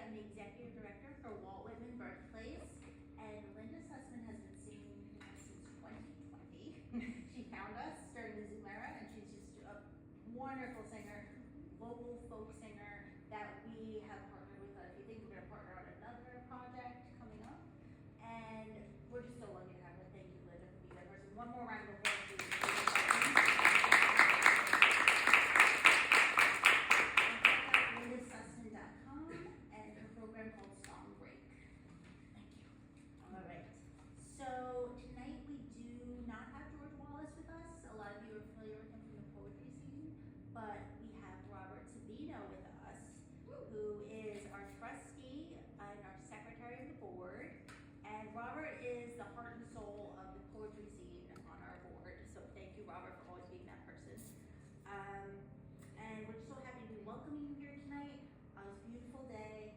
I'm the executive director for Whitman Birthplace, and Linda Sussman has been singing since 2020. She found us during the Zoom era, and she's just a wonderful singer, local folk singer that we have partnered with. If you think we're going to partner on another project coming up, and we're just so lucky to have her. Thank you, Linda, for being that person. One more round of applause, please. So tonight we do not have George Wallace with us. A lot of you are familiar with him from the poetry scene, but we have Robert Savino with us, who is our trustee and our secretary of the board. And Robert is the heart and soul of the poetry scene on our board. So thank you, Robert, for always being that person. And we're so happy to be welcoming you here tonight on this beautiful day.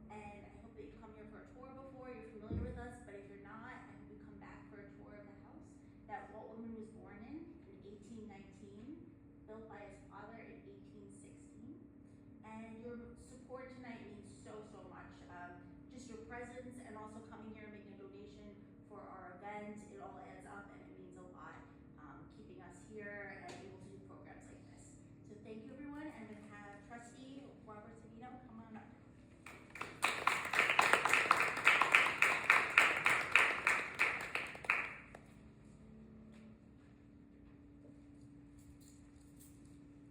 And I hope that you've come here for a tour before, you're familiar with us, but if you're not, I hope you come back for a tour of the house that Walt Whitman was born in 1819, built by his father in 1816. And your support tonight means so, so much. Just your presence and also coming here and making a donation for our event, it all adds up and it means a lot, keeping us here and able to do programs like this. So thank you, everyone, and I'm going to have trustee Robert Savino come on up.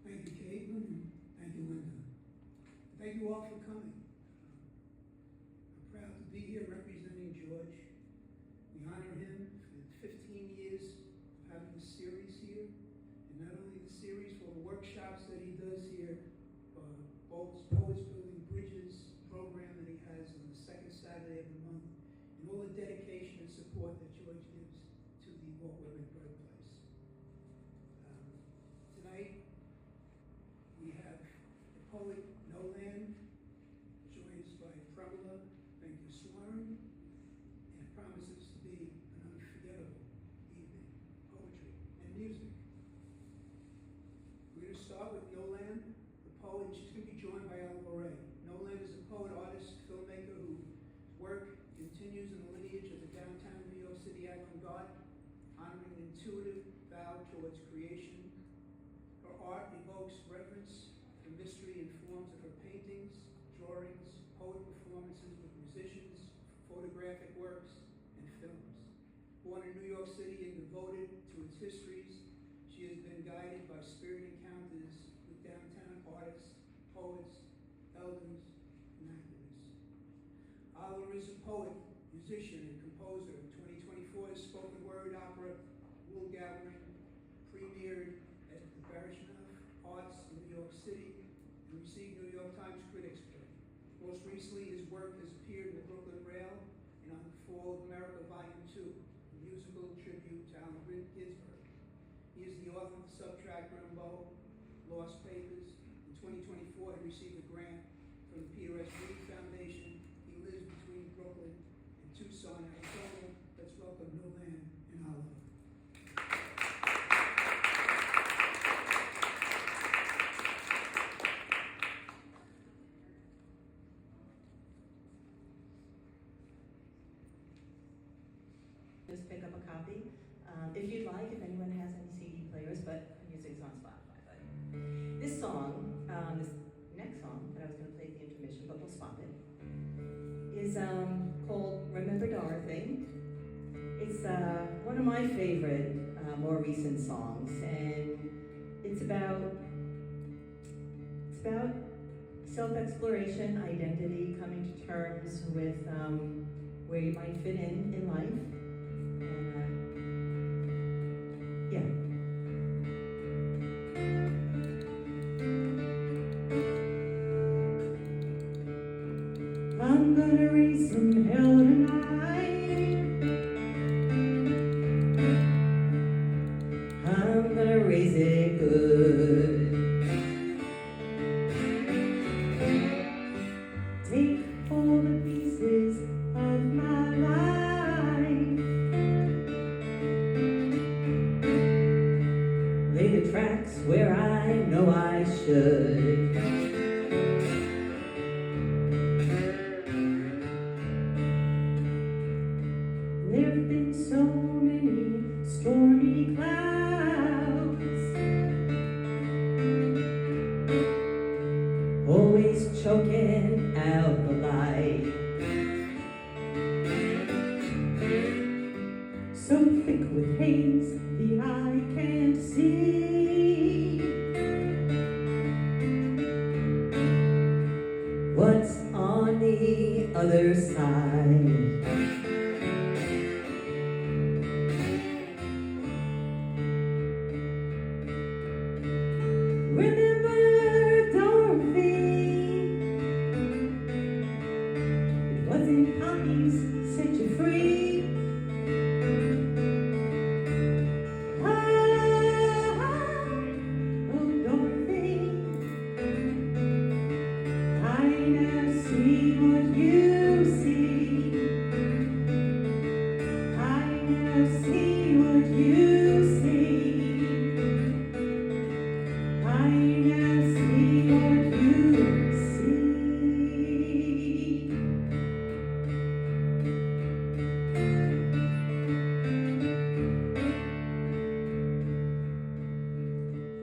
Thank you, Caitlin. Thank you, Linda. Thank you all for coming. I'm proud to be here representing George. We honor him for 15 years of having this series here. And not only the series, for the workshops that he does here, both Poets Building Bridges program that he has on the second Saturday of the month, and all the dedication and support that George gives to the Walt Whitman Birthplace. Tonight, we have the poet Nolan, joined by Pramila, Venkateswaran, and it promises to be an unforgettable evening, poetry and music. We're going to start with Nolan, the poet, and she's going to be joined by Ray. Nolan is a poet, artist, filmmaker whose work continues in the lineage of the downtown New York City avant-garde, honoring an intuitive vow towards creation. Her art evokes reverence for mystery in forms of her paintings, drawings, poet performances with musicians, photographic works, and films. Born in New York City and devoted to its histories, she has been guided by spirit encounters with downtown artists, poets, elders, and activists. Oliver is a poet, musician, and composer. In 2024, his spoken word opera, Wool Gathering, premiered at the Barishnoff Arts in New York City and received New York Times Critics' Choice. Most recently, his work has appeared in the Brooklyn Rail and on Fall of America Volume 2, a musical tribute to Allen Ginsberg. He is the author of the subtract Rimbaud, Lost Papers. In 2024, he received a grant from the Peter S. Reed Foundation. He lives between Brooklyn and Tucson, Arizona. Let's welcome Nolan and Oliver. Just pick up a copy. If you'd like, if anyone has any CD players, but music's on Spotify. But this song, this next song that I was going to play at the intermission, but we'll swap it, is called Remember Dorothy. It's one of my favorite, more recent songs, and it's about self-exploration, identity, coming to terms with where you might fit in life. Yeah. I'm gonna raise some hell tonight. I'm gonna raise it good. Take all the pieces of my life, lay the tracks where I know I should. There have been so many stormy clouds, always choking out the light. So thick with haze the eye can't see what's on the other side. Remember Dorothy, it wasn't poppies set you free. Oh Dorothy, I now see what you see. I now see what you see. I now see what you see.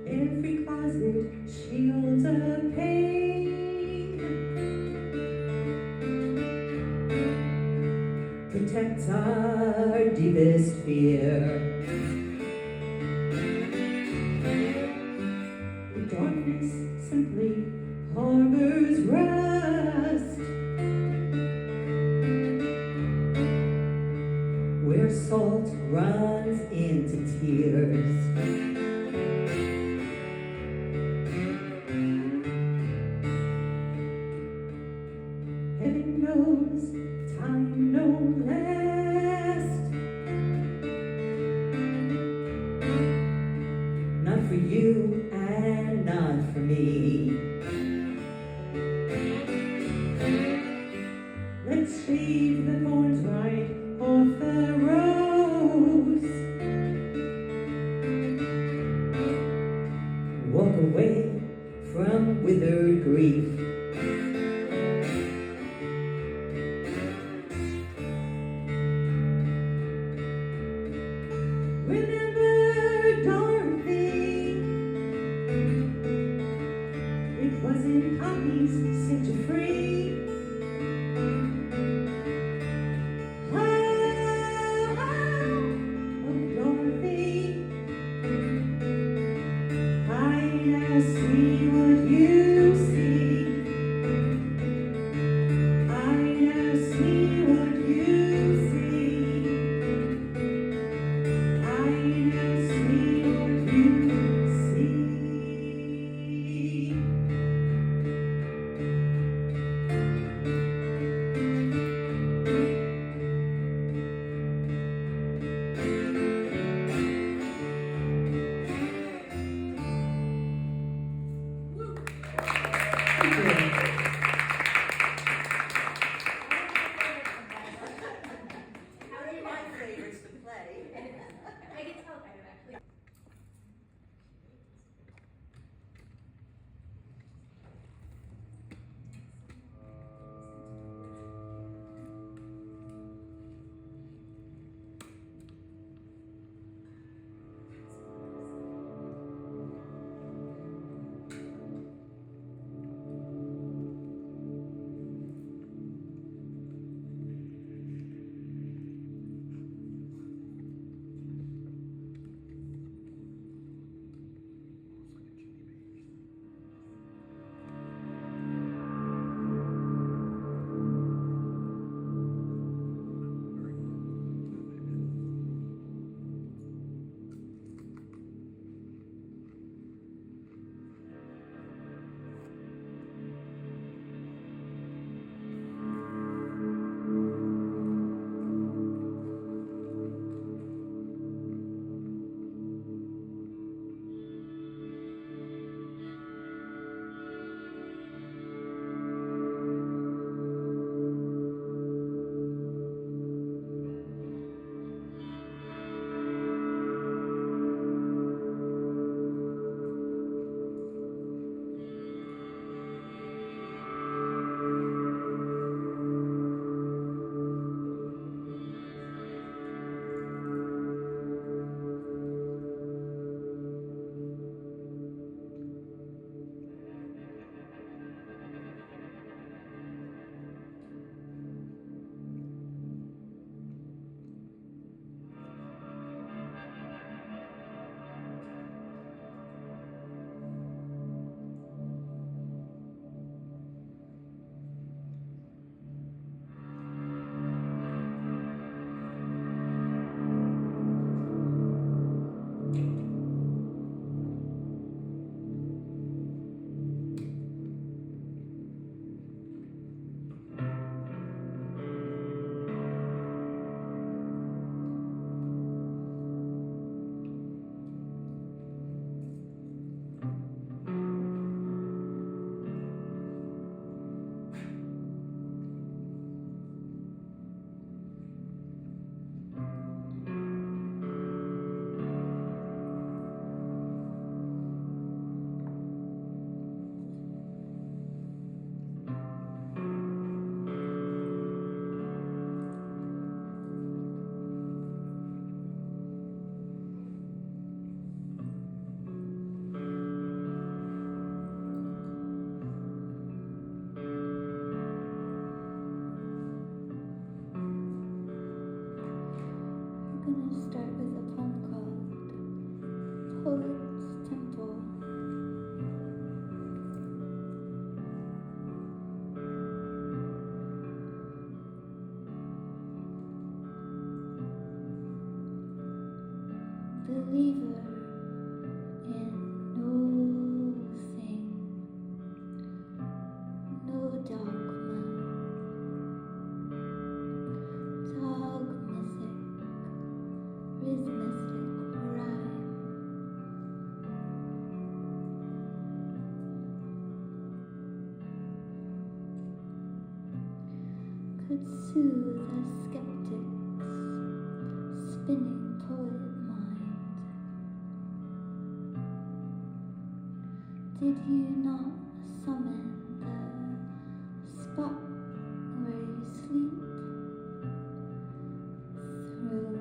Every closet shields a pain, protects our deepest fear. The darkness simply harbors rust, where salt runs into tears. Heaven knows time don't last, not for you and not for me. Let's shave the thorns right off the rose, walk away from withered grief. Remember Dorothy, it wasn't poppies set you free. Oh Dorothy, I now see what you see. I now see what you see. I believer in no thing, no dogma, dogmatic, rhythmic rhyme. Could soothe a skeptic's spinning poet mind. Did you not summon the spot where you sleep through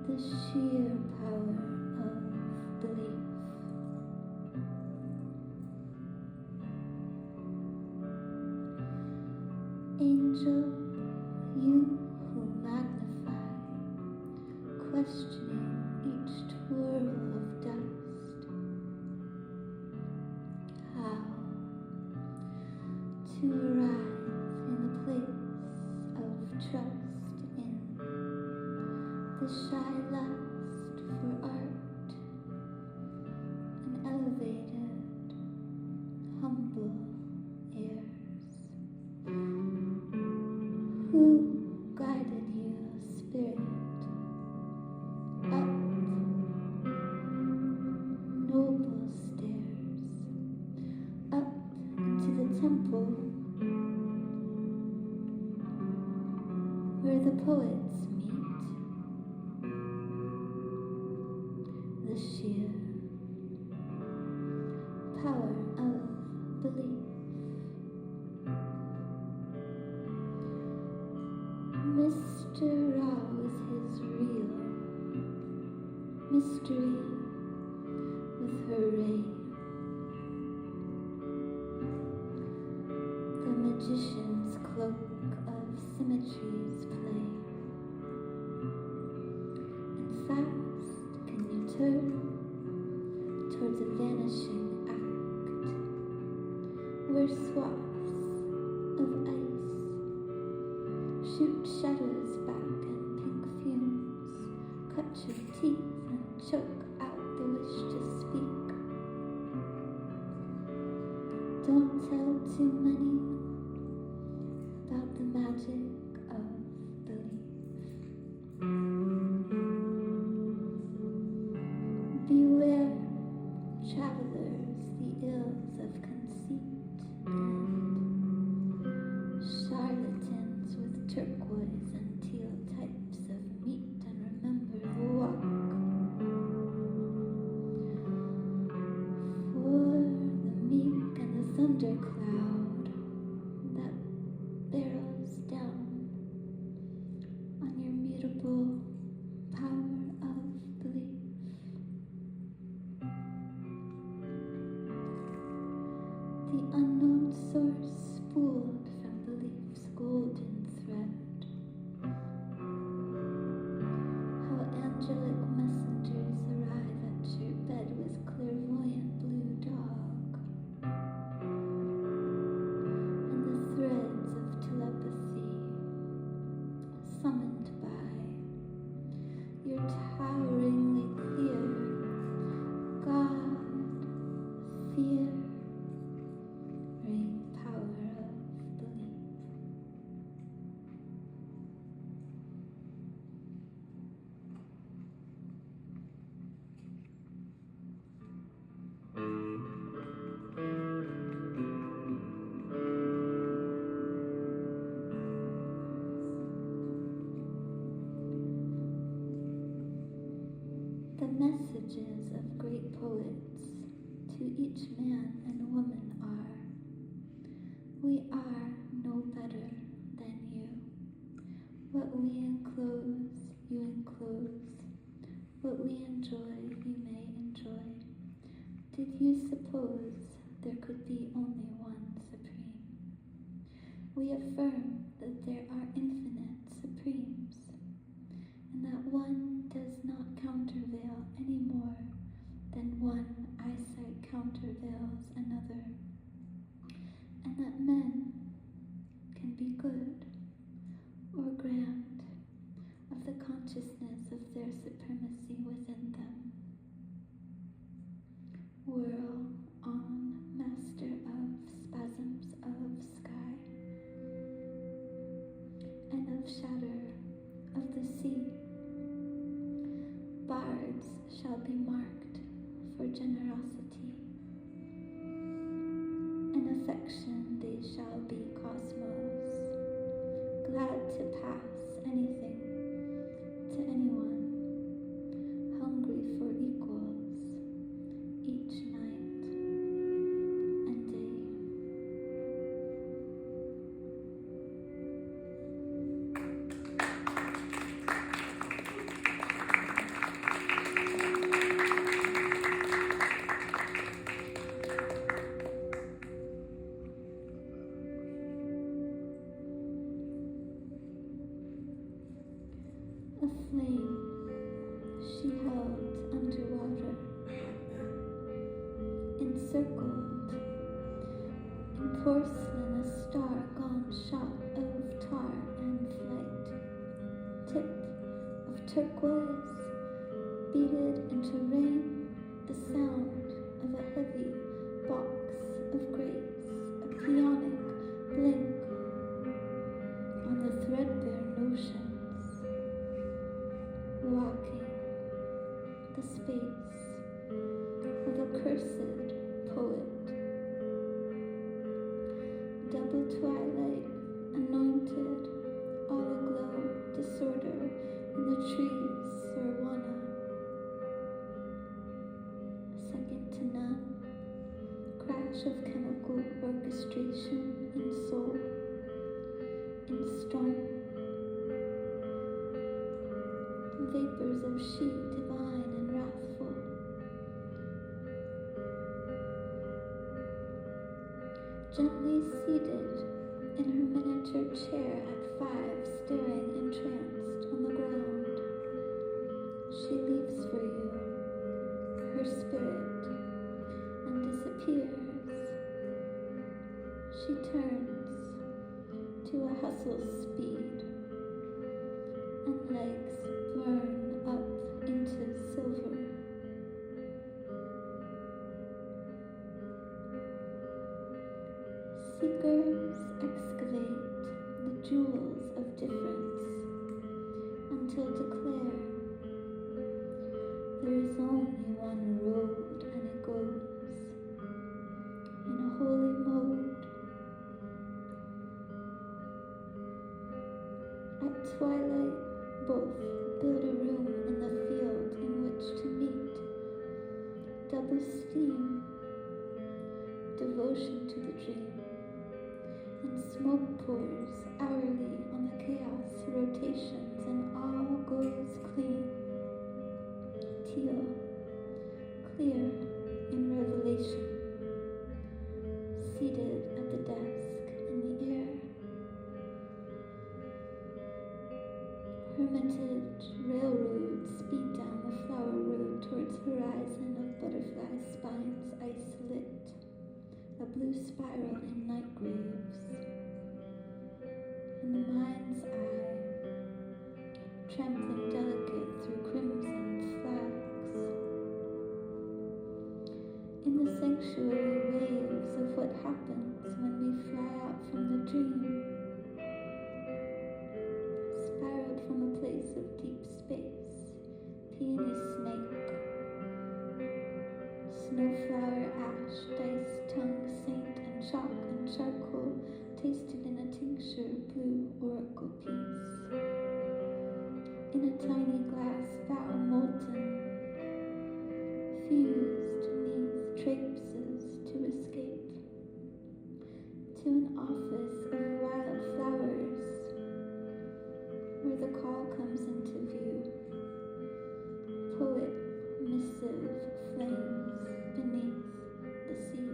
the sheer power of belief? Angel, you who magnify, questioning each twirl of dust, how to arrive in the place of trust in the shy lust for art, an elevated, humble airs. Who guided you, spirit, up noble stairs, up into the temple where the poets meet, the sheer power of belief? Mr. Rao is his real mystery with her ray. The magician's cloak of symmetries play. And fast can you turn towards a vanishing act where swaths of ice shoot shadows back and pink fumes cut your teeth and choke out the wish to speak. Don't tell too many about the magic of belief. Beware, travelers, the ills of conceit and charlatans with turquoise and teal types of meat, and remember the walk. For the meek and the thundercloud that barrels down on your mutable power of belief. The unknown source spooled from belief's golden thread. How angelic messengers arrive at your bed with clairvoyant blue dog. And the threads of telepathy summoned by your toweringly clear God fear. Power of belief. The messages of great poets to each man and woman are: we are no better than you. What we enclose, you enclose. What we enjoy, you may enjoy. Did you suppose there could be only one supreme? We affirm that there are infinite supremes, and that one does not countervail any more than one eyesight countervails another, and that men can be good or grand of the consciousness of their supremacy within them. Whirl on, master of spasms of sky, and of shatter of the sea. Bards shall be marked for generosity. In affection they shall be cosmos, glad to pass anything to anyone, hungry for equals each night and day. A flame she held underwater, encircled in porcelain, a star gone shot of tar and flight, tip of turquoise, beaded into rain, the sound of a heavy box of grapes, a peonic blink on the threadbare notions, walking the space of a cursed poet. Double twilight, anointed, all aglow, disorder in the trees, Sirwana. Second to none, crash of chemical orchestration in soul, in storm. Vapors of she divine and wrathful. Gently seated in her miniature chair at 5, staring entranced on the ground, she leaves for you her spirit and disappears. She turns to a hustle speed, and legs burn up into silver. Seekers excavate the jewels of difference until declare there is only one road, and it goes in a holy mode. At twilight, both build a room in the field in which to meet. Double steam, devotion to the dream, and smoke pours hourly on the chaos rotations, and all goes clean. Teal, clear in revelation, seated at the desk in the air. Hermitage railroads speed down the flower road towards horizon of butterfly spines, ice lit, a blue spiral in night graves. In the mind's eye, trampling delicate through crimson flags. In the sanctuary waves of what happens when we fly out from the dream, spiraled from a place of deep space, peony snake, snowflower ash, dice tongue, saint and chalk and charcoal, tasted in a tincture, blue oracle piece. In a tiny glass bowl, molten, fused neath trapeses to escape, to an office of wild flowers, where the call comes into view. Poet, missive, flames beneath the sea.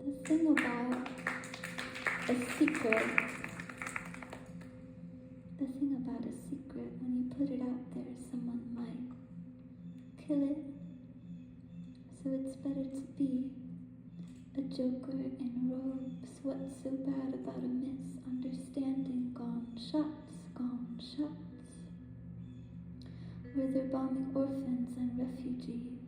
The thing about a secret, when you put it out there, someone might kill it. So it's better to be a joker in robes. What's so bad about a misunderstanding? Gone shots, gone shots. Where they're bombing orphans and refugees.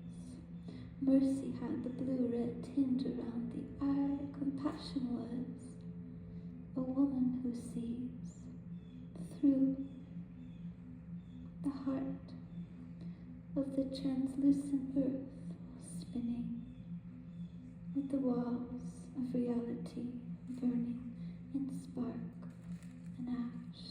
Mercy had the blue-red tinge around the eye. Compassion was a woman who sees through the heart of the translucent earth spinning with the walls of reality burning in spark and ash.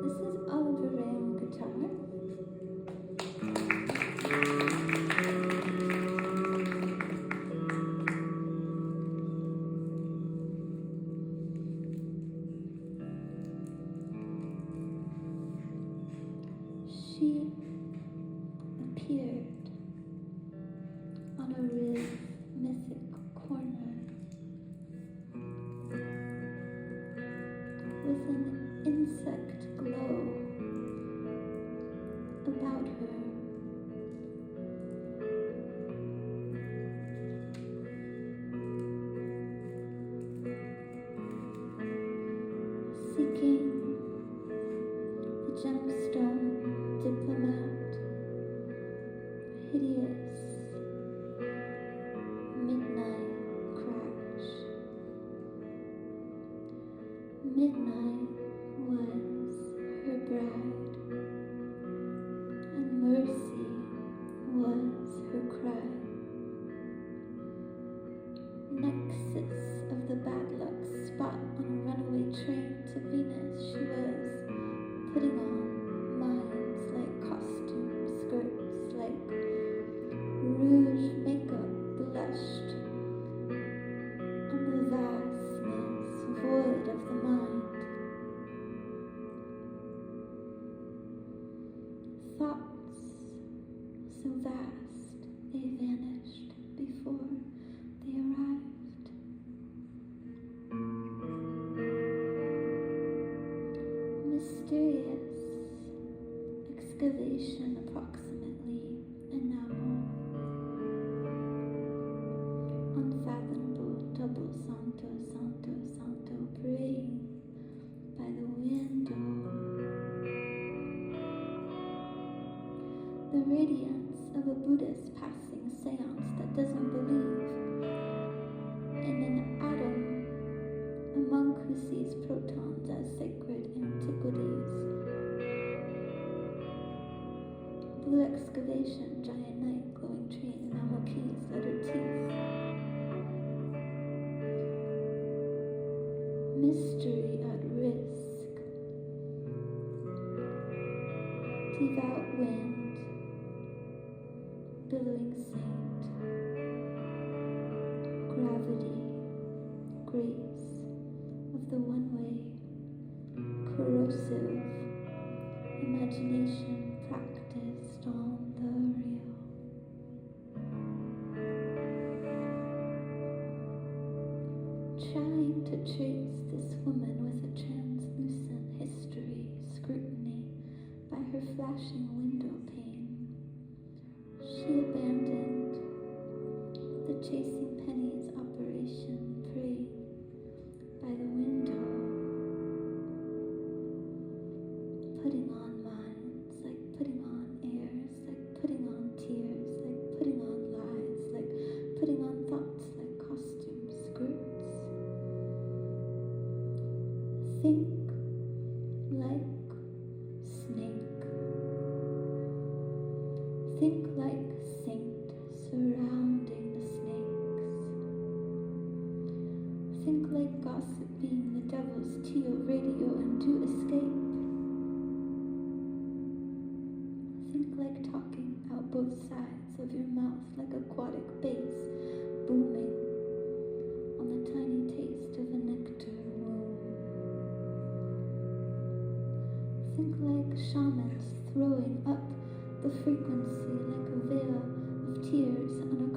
This is Oliver Ray on guitar. She appeared on a rhythmic corner with an insect glow about her. Seeking the gemstone diplomat, hideous midnight crash. Midnight was her bride, and mercy was her cry. Nexus of the bad luck spot on a runaway train to Venus, she was putting on minds like costume skirts, like rouge makeup blushed on the vastness void of the mind. Thoughts so vast they vanished before they arrived. Mysterious excavation approximately enamel. Unfathomable double santo, santo, santo praying by the window. The radiance of a Buddhist passing seance that doesn't believe in an atom. A monk who sees protons as sacred antiquities. Blue excavation, giant night, glowing train, enamel keys, letter teeth. Mystery at risk. Devout wind, billowing saint. Gravity, grace of the one-way, corrosive imagination practiced on the real. Trying to trace this woman with a translucent history, scrutiny by her flashing window pane. She abandoned the chasing pennies operation, prayed by the window, putting on minds, like putting on airs, like putting on tears, like putting on lies, like putting on thoughts, like costume skirts. Think like snake. Think like saint surrounding the snakes. Think like gossip being the devil's teal radio and do escape. Think like talking out both sides of your mouth like aquatic bass booming on the tiny taste of a nectar womb. Think like shamans throwing up the frequency like a veil of tears on a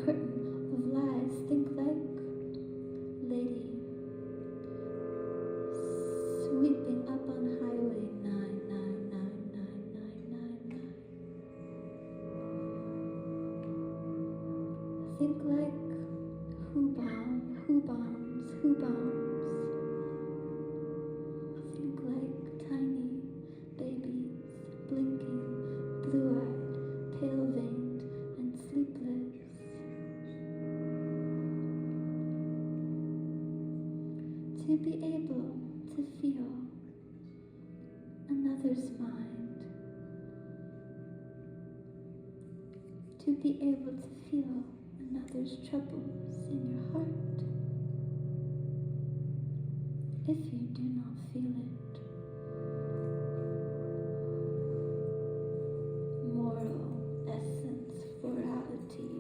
Think like who bombs, who bombs, who bombs. Think like tiny babies, blinking, blue-eyed, pale-veined, and sleepless. To be able to feel another's mind. To be able to feel another's troubles in your heart. If you do not feel it, moral essence, morality.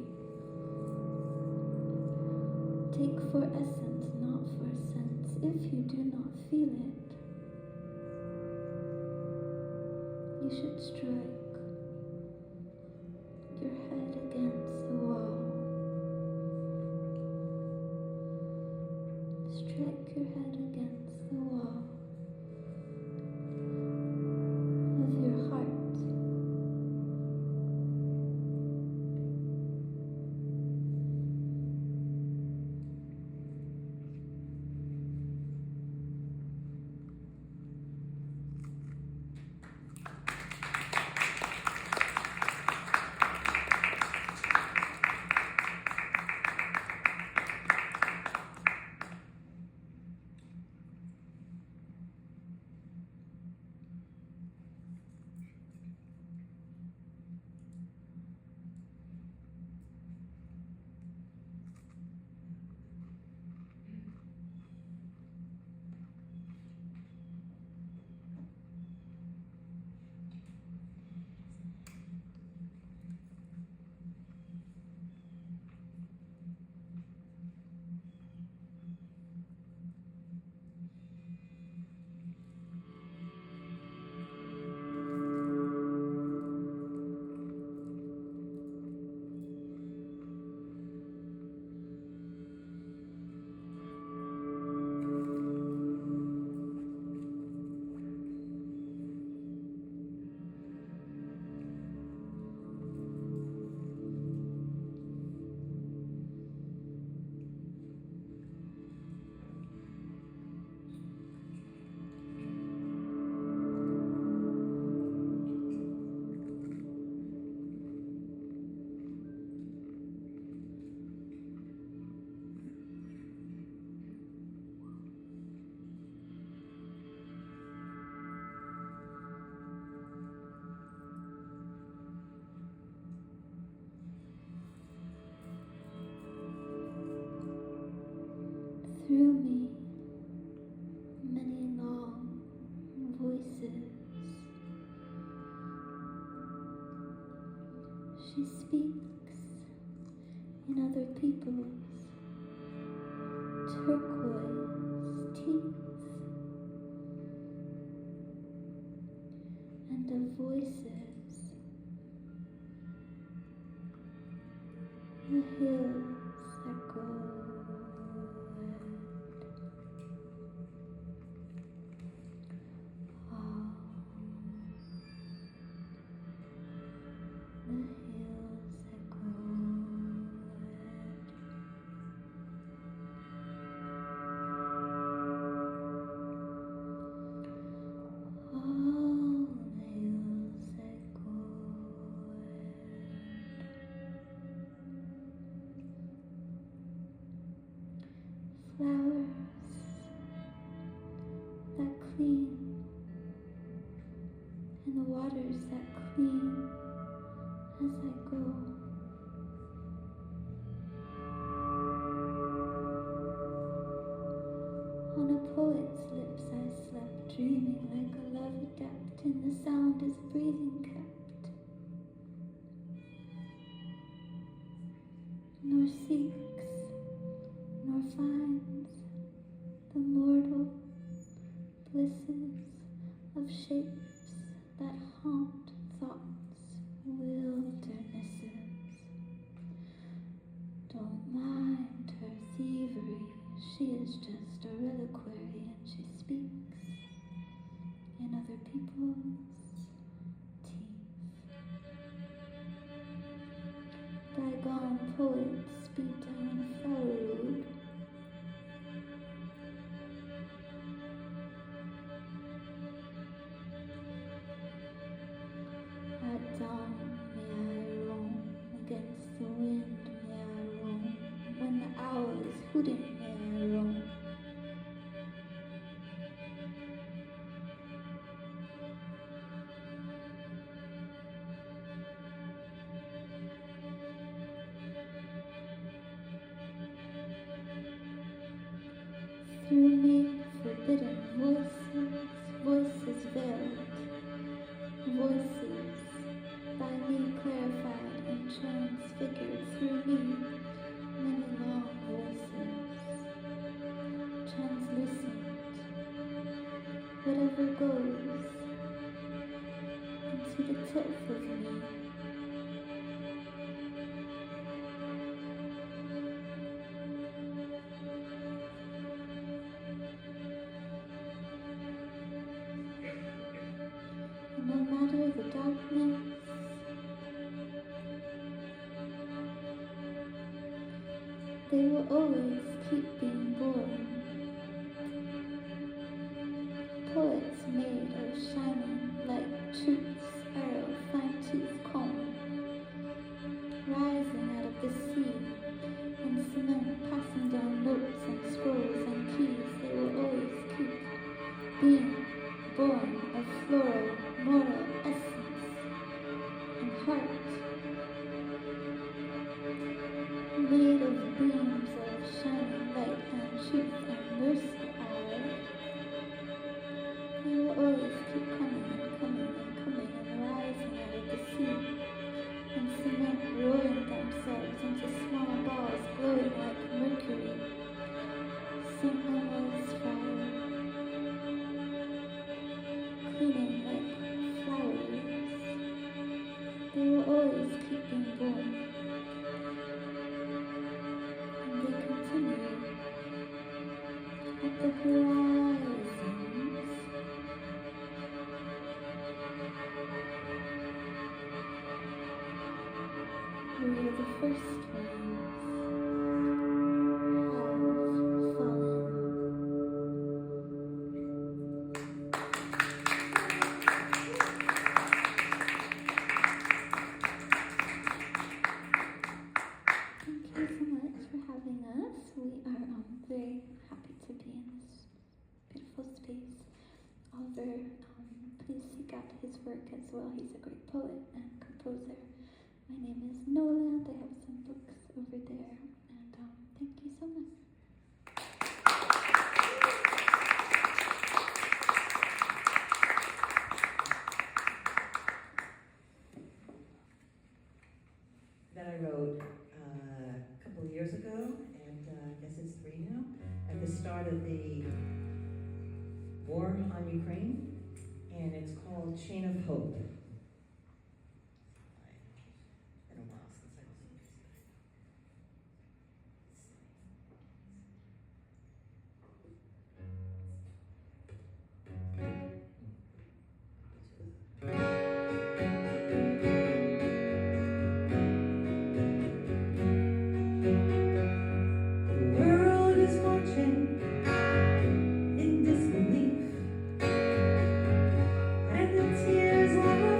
Take for essence, not for sense. If you do not feel it, you should strike your head against the wall. Strike your head against the wall of your heart. Through me, many long voices. She speaks in other people's turquoise teeth, and of voices the hills echo. Flowers that clean, and the waters that clean as I go. On a poet's lips I slept, dreaming like a love adept, and the sound is breathing kept, nor seeks, nor finds the mortal blisses of shapes that haunt thoughts' wildernesses. Don't mind her thievery, she is just a reliquary, and she speaks in other people's teeth. Bygone poets couldn't mehr rum. Through me, forbidden voices, voices veiled, voices by me clarified and transfigured. Through me, many long voices, translucent, whatever goes into the tilth of me. No matter the darkness, they will always keep being born. Poets made of shining like truth's arrow, fine-tooth comb, rising out of the sea and cement, passing down notes and scrolls and keys. They will always keep being born of floral, moral essence and heart, made of beams of shining light and truth and mercy. They will always keep coming and coming and coming and rising out of the sea and cement, rolling themselves into small balls glowing like mercury. St. Elmo's fire, cleaning like flowers. They will always keep being born. And they continue at the horizons. We are the first ones have fallen. Thank you so much for having us. We are very happy to be in this beautiful space. Oliver, please seek out his work as well. He's a great poet and composer. My name is Noland. I have some books over there. And thank you so much. That I wrote a couple of years ago, and I guess it's 3 now, at the start of the war on Ukraine, and it's called Chain of Hope. It's been a while since I've seen this. The world is watching in disbelief, and the tears are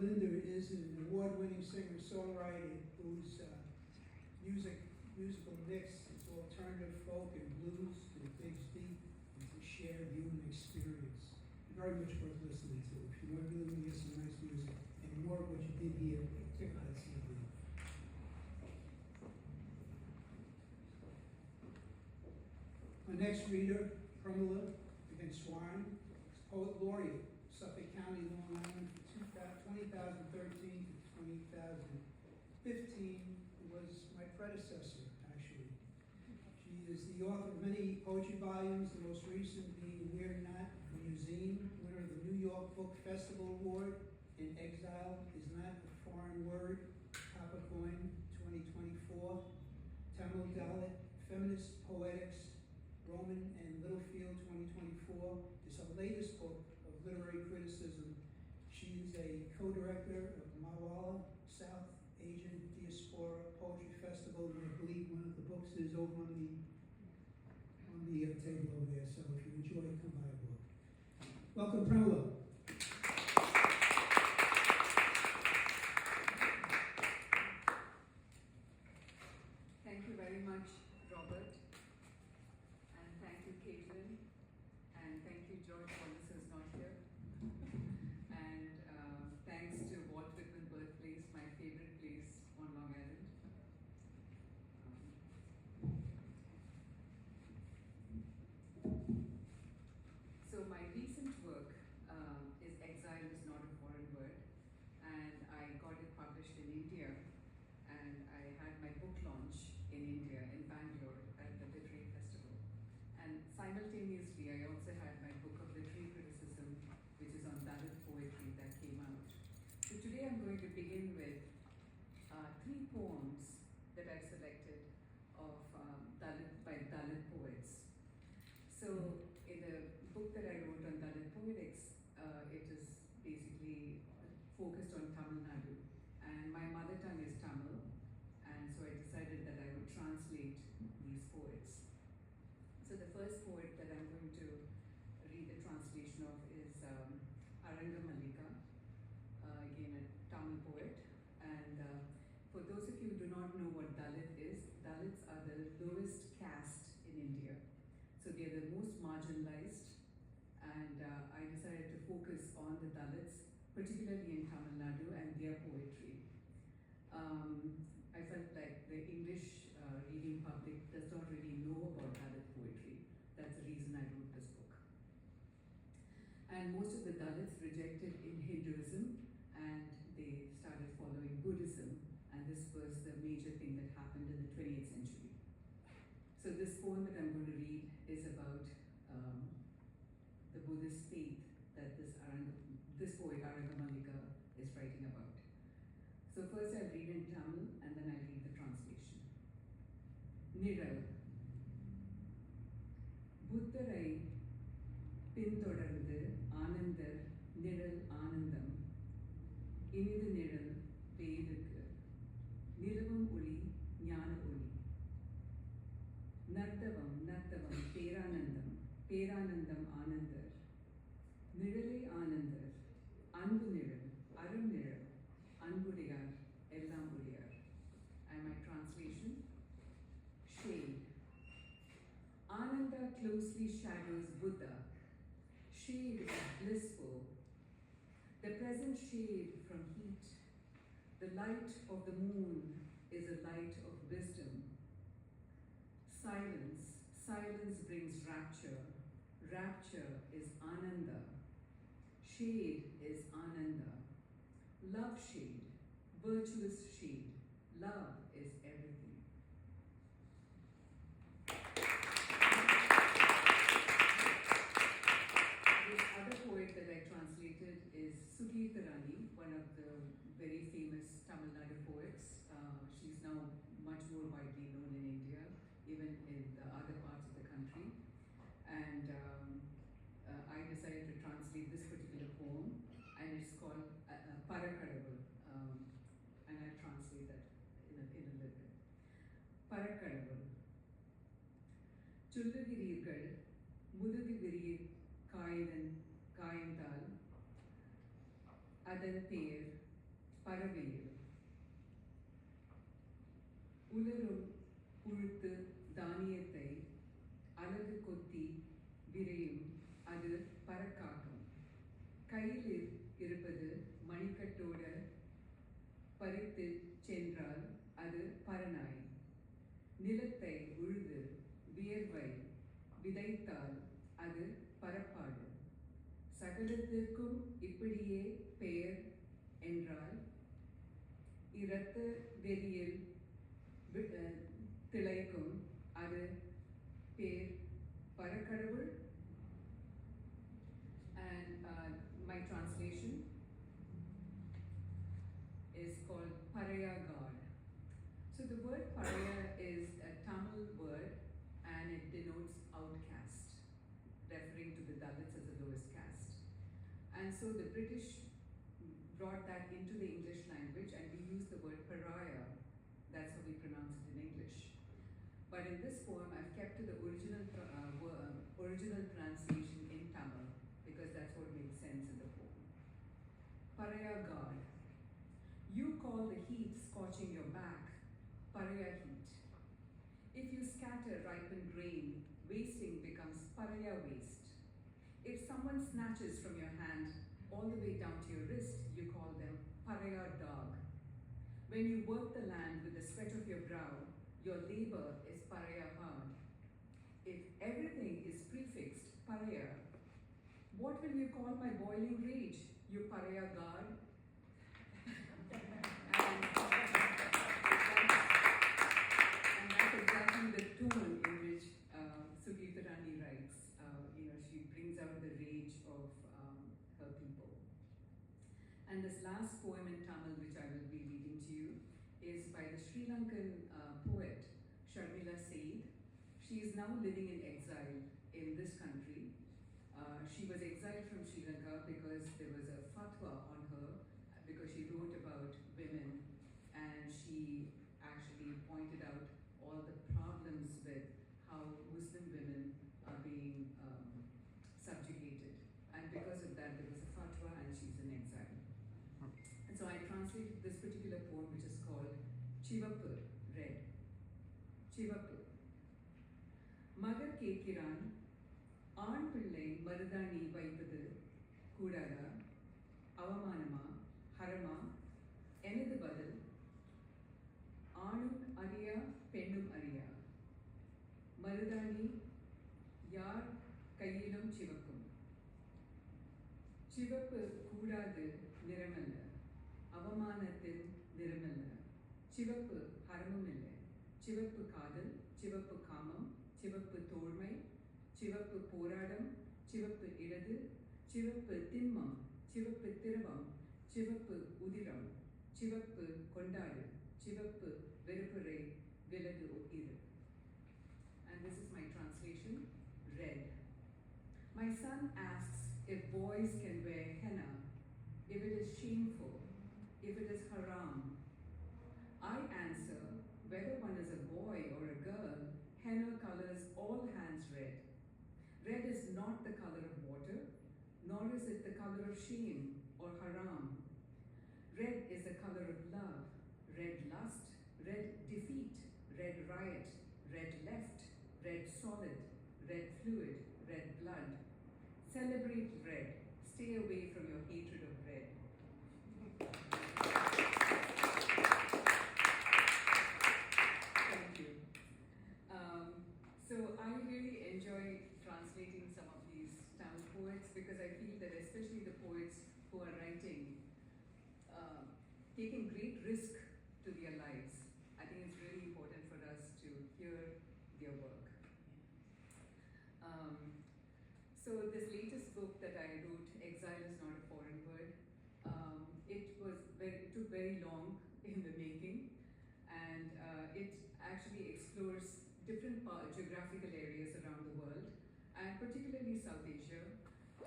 Linda is an award-winning singer-songwriter whose musical mix is alternative folk and blues that digs deep into shared human experience. Very much worth listening to. If you want to really hear some nice music and more of what you did here, check out that CD. Our next reader, Pramila Venkateswaran, poet laureate, Suffolk County, Long Island, from 2013 to 2015, was my predecessor, actually. She is the author of many poetry volumes, the most recent being We're Not a Museum, winner of the New York Book Festival Award, and Exile is Not a Foreign Word, Capricorn 2024, Tamil Dalit, Feminist Poetics, Roman and Littlefield 2024 is her latest book of literary criticism. She is a co-director of the Mawala South Asian Diaspora Poetry Festival, and I believe one of the books is over on the table over there, so if you enjoy it, come buy a book. Welcome, Pramila. Thank you very much, Robert. And thank you, Caitlin. And thank you, George Wallace, who's not here. And thanks to Walt Whitman Birthplace, my favorite place on Long Island. So my recent work is Exile is Not a Foreign Word. And I got it published in India. And I had my book launch in India, in Bangalore, at the Literary Festival. And simultaneously, I also had my book of literary criticism, which is on Dalit poetry, that came out. So today I'm going to begin with 3 poems that I've selected of by Dalit poets. So in the book that I wrote on Dalit poetics, it is basically focused on Tamil Nadu. And my mother tongue is Tamil, and so I decided that I would translate these poets. So the first poet that I'm going to read the translation of is Aranga Mallika, again a Tamil poet. And for those of you who do not know what Dalit is, Dalits are the lowest caste in India. So they are the most marginalized, and I decided to focus on the Dalits, particularly in Tamil Nadu, and their poetry. I felt like the English reading public does not really know about Dalit poetry. That's the reason I wrote this book. And most of the Dalits rejected in Hinduism, and they started following Buddhism, and this was the major thing that happened in the 20th century. So this poem that I'm going to read is about the Buddhist faith that this poet Aranga Mallika is writing about. So first I'll read in Tamil and then I'll read the translation. Niral. புத்தரை பின்தொடர்ந்து ஆனந்தர் நிழல் ஆனந்தம் இனிது நிழல் பெய்துக்கு நிலவும் ஒளி ஞான ஒளி நர்த்தவம் நர்த்தவம் பேரானந்தம் பேரானந்தம் ஆனந்தர் நிழலே ஆனந்தர் அன்பு நிழல் அரும் நிழல் அன்புடையார் எல்லாம் உடையார். And my translation, shade. Ananda closely shadows Buddha. Shade is blissful. The present shade from heat. The light of the moon is a light of wisdom. Silence. Silence brings rapture. Rapture is Ananda. Shade is Ananda. Love shade. Virtuous shade. Love is everything. This other poet that I translated is Sugirtharani, one of the very famous Tamil Nadu poets. She's now much more widely known in India, even in the other parts of the country. And I decided to translate this particular poem, and it's called Parakadavul. And I'll translate that in a little bit. Parakadavul. Chulluvirீர்கள் முதுகு விரியக் காய்ந்தால் அதன் பேர் பரவேல் உலரும் உழுத்து தானியத்தை அலகு கொத்தி விரையும் அது பறக்காக்கும். கையில் இருப்பது மணிக்கட்டோட பறித்து சென்றால் அது பரநாய். நிலத்தை உழுது வியர்வை விதைத்தால் அது பரப்பாடு. சகலத்திற்கும் இப்படியே பெயர் என்றால் இரத்த வெறியில் திளைக்கும் அது பேர் பரக்கடவுள். And my translation is called Paraya God. So the word Paraya is a Tamil word and it denotes outcast, referring to the Dalits as the lowest caste. And so the British brought that into the English language and we use the word pariah. That's how we pronounce it in English. But in this poem, I've kept to the original translation in Tamil because that's what makes sense in the poem. Paraya God. You call the heat scorching your back Paraya heat. If you scatter ripened grain, wasting becomes Paraya waste. If someone snatches from your hand all the way down to your wrist, you call them Paraya dog. When you work the land with the sweat of your brow, your labor is Paraya hard. If everything is prefixed Paraya, what will you call my boiling rage, you Paraya god? And that's exactly the tone in which Sugitharani writes. She brings out the rage of her people. And this last poem in Tamil, which I will be reading to you, is by the Sri Lankan poet Pramila. She is now living in exile in this country. She was exiled from Sri Lanka because there was a fatwa on her because she wrote about women and she actually pointed out all the problems with how Muslim women are being subjugated. And because of that, there was a fatwa and she's in exile. And so I translated this particular poem, which is called Chivappu, red. Chivappu. Magar கேட்கிறான் ஆண் பிள்ளை மருதாணி வைப்பது கூடாதா அவமானமா ஹரமா எனது பதில் ஆணும் அறியா பெண்ணும் அறியா மருதாணி யார் கையிலும் சிவக்கும் சிவப்பு கூடாது நிறமல்ல அவமானத்தின் நிறமல்ல சிவப்பு ஹரமும் இல்லை சிவப்பு காதல் சிவப்பு காமம் சிவப்பு தோழ்மை சிவப்பு போராடம் சிவப்பு இடது சிவப்பு திண்மம் சிவப்பு திரவம் சிவப்பு உதிரம் சிவப்பு கொண்டாடு சிவப்பு வெறுப்புரை விலகு இரு. And this is my translation, red. My son asks if boys can wear henna, if it is shameful, if it is haram. I answer, whether one is a boy or a girl, henna colors all hands red. Red is not the color of water, nor is it the color of shame or haram. Red is the color of love, red lust, red defeat, red riot, red left, red solid, red fluid, red blood. Celebrate red. Stay away from your hatred of red. Thank you. So I really enjoy translating some of these Tamil poets because I feel that especially the poets who are writing, taking great risk to their lives, I think it's really important for us to hear their work. So this latest book that I wrote, Exile is Not a Foreign Word, it took very long in the making, and it actually explores different geographical areas around the world, and particularly South Asia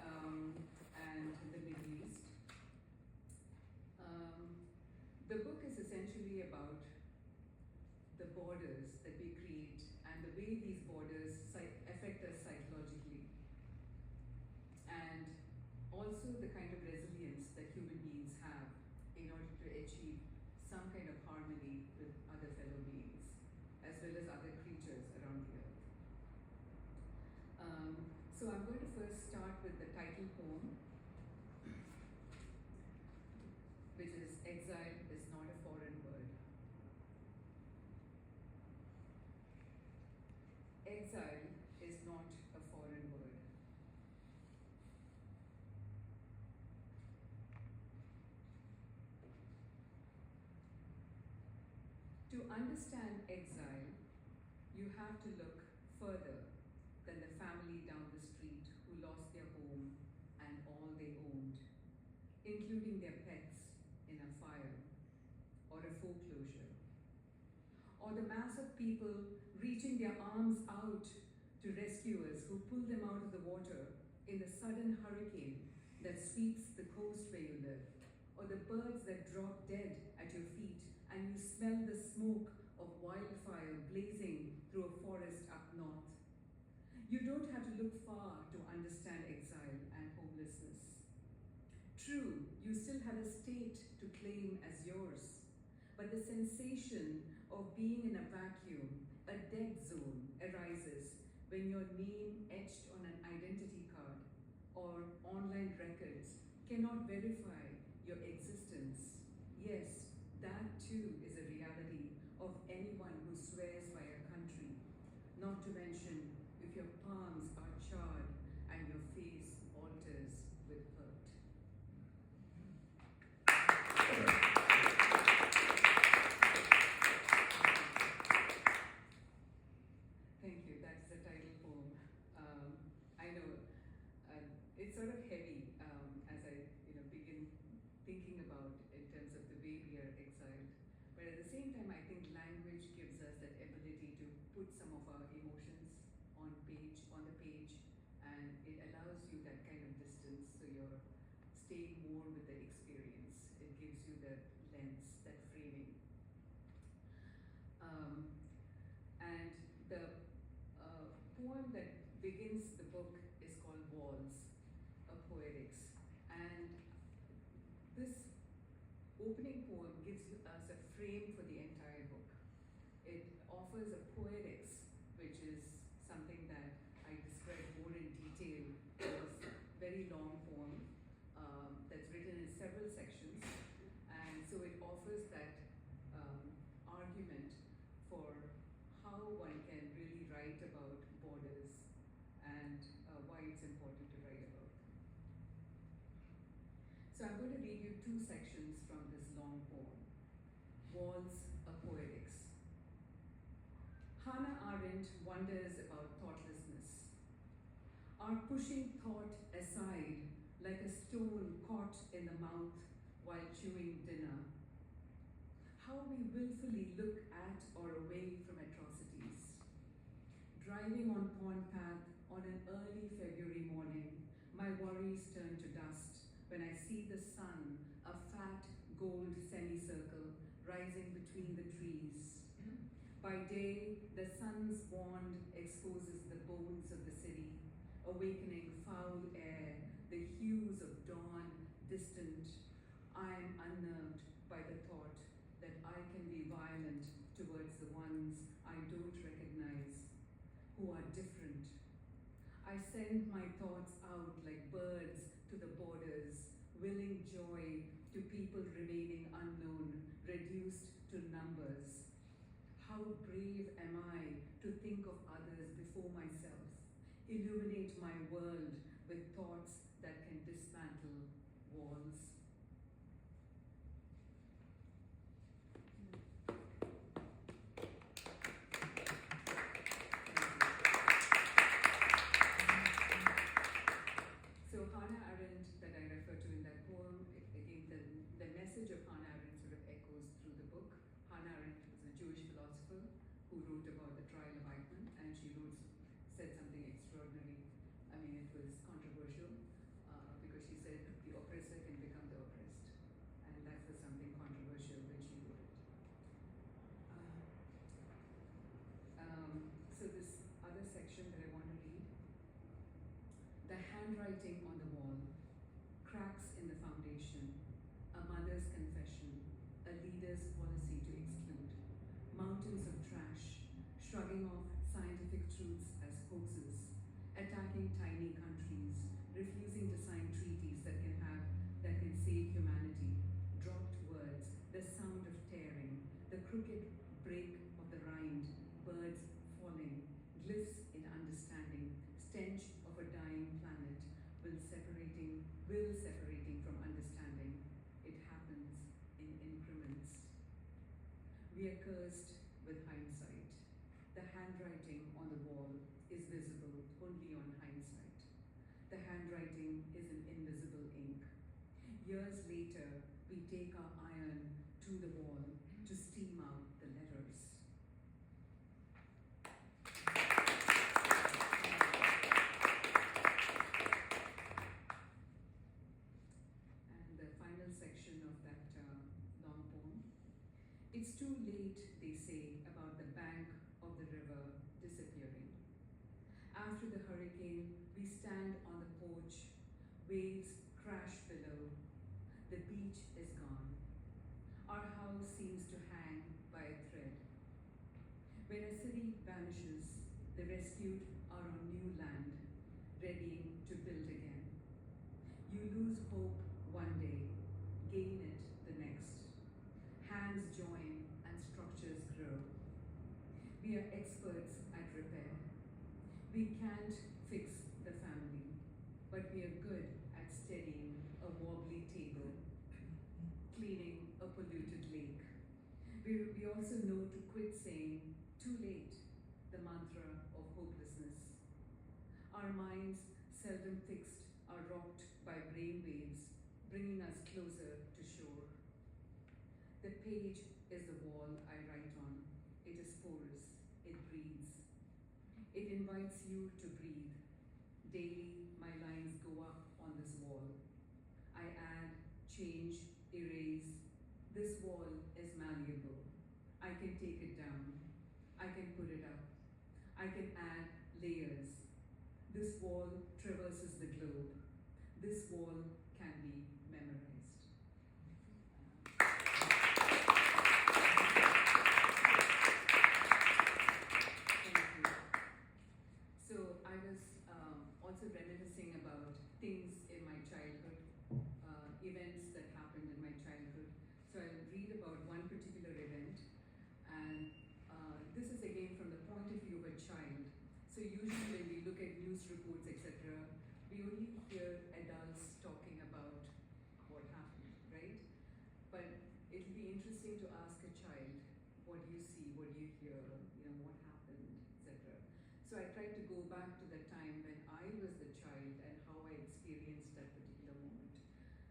and the Middle East. The book is essentially about the borders that we create and the way these borders affect us psychologically, and also the kind of resilience that human beings have in order to achieve So I'm going to first start with the title poem, which is Exile is Not a Foreign Word. Exile is not a foreign word. To understand exile, you have to look further than the family down the street who lost their home and all they owned, including their pets in a fire or a foreclosure, or the mass of people reaching their arms out to rescuers who pull them out of the water in the sudden hurricane that sweeps the coast where you live, or the birds that drop dead at your feet and you smell the smoke of wildfire blazing through a forest up north. You don't have to look far to understand exile and homelessness. True, you still have a state to claim as yours, but the sensation of being in a vacuum, a dead zone, arises when your name etched on an identity card or online records cannot verify your existence. Yes, that too is a reality of anyone who swears by a country, not to mention if your palms are charred and your face alters with hurt. Thank you. That's the title poem. I know it's sort of heavy as I begin thinking about in terms of the way we are exiled. But at the same time, I think language gives us that ability to put some of our emotions on the page, and it allows you that kind of distance, so you're staying more with the experience. It gives you that lens, that framing. And the poem that begins the book is called Walls, a Poetics. And this opening poem gives us a frame for the entire book. It offers a poetics, which is something that I describe more in detail in this very long poem that's written in several sections. And so it offers that argument for how one can really write about borders and why it's important to write about them. So I'm going to read you two sections from this long poem. Walls, a Poetics. Hannah Arendt wonders about thoughtlessness. Our pushing thought aside like a stone caught in the mouth while chewing dinner. How we willfully look at or away from atrocities. Driving on Pond Path on an early February morning, my worries turn to dust when I see the sun, a fat gold semicircle, rising between the trees. By day, the sun's wand exposes the bones of the city, awakening foul air, the hues of dawn distant. I am unnerved by the thought that I can be violent towards the ones I don't recognize, who are different. I send my thoughts out like birds to the borders, willing joy to people remaining unknown, reduced to numbers. How brave am I to think of others before myself, illuminate my world with thoughts that can dismantle walls. So Hannah Arendt, that I refer to in that poem, again, the message of Hannah Arendt sort of echoes through the book. Hannah Arendt was a Jewish philosopher who wrote about the trial of Whitman, and she said something extraordinary. I mean, it was controversial because she said the oppressor can become the oppressed, and that was something controversial when she wrote it. So this other section that I want to read. The handwriting on the wall, cracks in the foundation, a mother's confession, a leader's policy to exclude, mountains of trash, shrugging off scientific truths as hoaxes, attacking tiny countries, refusing to sign treaties that can save humanity, dropped words, the sound of tearing, the crooked break of the rind, birds falling, glyphs in understanding, stench of a dying planet, will separating from understanding. It happens in increments. We are cursed with hindsight. The handwriting on the wall is visible only on hindsight. The handwriting is in invisible ink. Years later, we take our iron to the wall to steam out the letters. And the final section of that long poem. It's too late, they say, about the bank of the river disappearing. After the hurricane, we stand on the porch, waves crash below. The beach is gone. Our house seems to hang by a thread. When a city vanishes, the rescued are on new land, readying to build again. You lose hope one day, gain it the next. Hands join and structures grow. We are experts at repair. We can't fix the family, but we are good at steadying a wobbly table, cleaning a polluted lake. We also know to quit saying, too late, the mantra of hopelessness. Our minds, seldom fixed, are rocked by brain waves, bringing us closer to shore. The page is the wall I write on. It is porous, it breathes. It invites you to breathe. Daily, my lines go up on this wall. I add, change, erase. This wall is malleable. I can take it down. I can put it up. I can add layers. This wall traverses the globe. This wall can be memorized. Thank you. So I was also reminiscing about things in my childhood, events that happened in my childhood. So I'll read about one particular event, and this is again from the point of view of a child. So usually when we look at news reports, etc., we only hear adults talking about what happened, right? But it'll be interesting to ask a child, what do you see, what do you hear, what happened, etc. So I tried to go back to the time when I was the child and how I experienced that particular moment.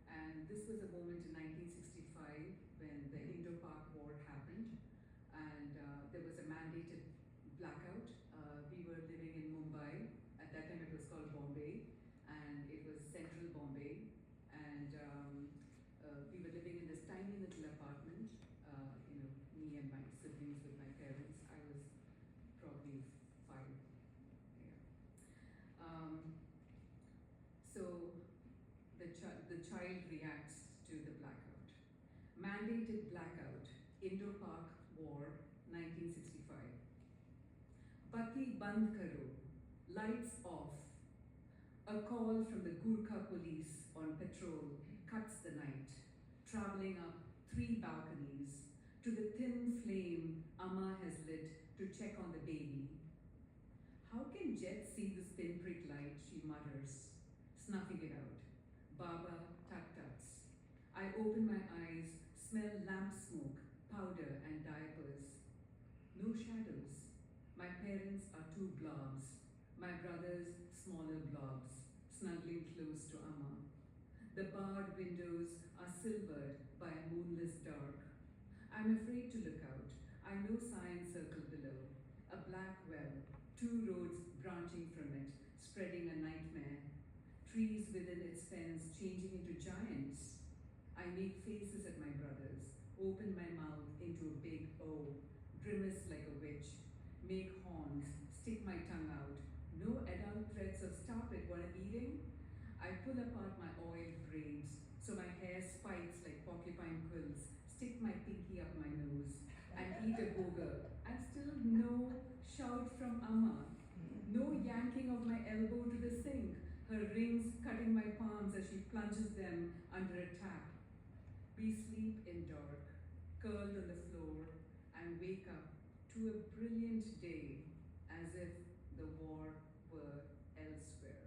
And this was a moment in 1965 when the Indo-Pak War happened, and there was a mandated blackout. We were living in Mumbai. At that time it was called Bombay, and it was central Bombay. And we were living in this tiny little apartment, me and my siblings with my parents. I was probably 5. Yeah. So the child reacts to the blackout. Mandated blackout, Indo-Pak War, 1965. Bati band karo, lights off. A call from the Gurkha police on patrol cuts the night, traveling up 3 balconies to the thin flame Amma has lit to check on the baby. How can Jet see this pinprick light, she mutters, snuffing it out. Baba tut-tuts. I open my eyes, smell lamp smoke, powder and diapers. No shadows. My parents are 2 blobs. My brothers, smaller blobs, snuggling close to Amma. The barred windows are silvered by a moonless dark. I'm afraid to look out. I know science circle below. A black well, 2 roads branching from it, spreading a nightmare. Trees within its fence changing into giants. I make faces at my brothers, open my mouth into a big O, grimace like a witch, make horns, stick my tongue out. No adult threats of stop it, what I'm eating? I pull apart my oiled braids, so my hair spikes like porcupine quills, stick my pinky up my nose, and eat a burger. And still no shout from Amma, no yanking of my elbow her rings cutting my palms as she plunges them under a tap. We sleep in dark, curled on the floor, and wake up to a brilliant day as if the war were elsewhere.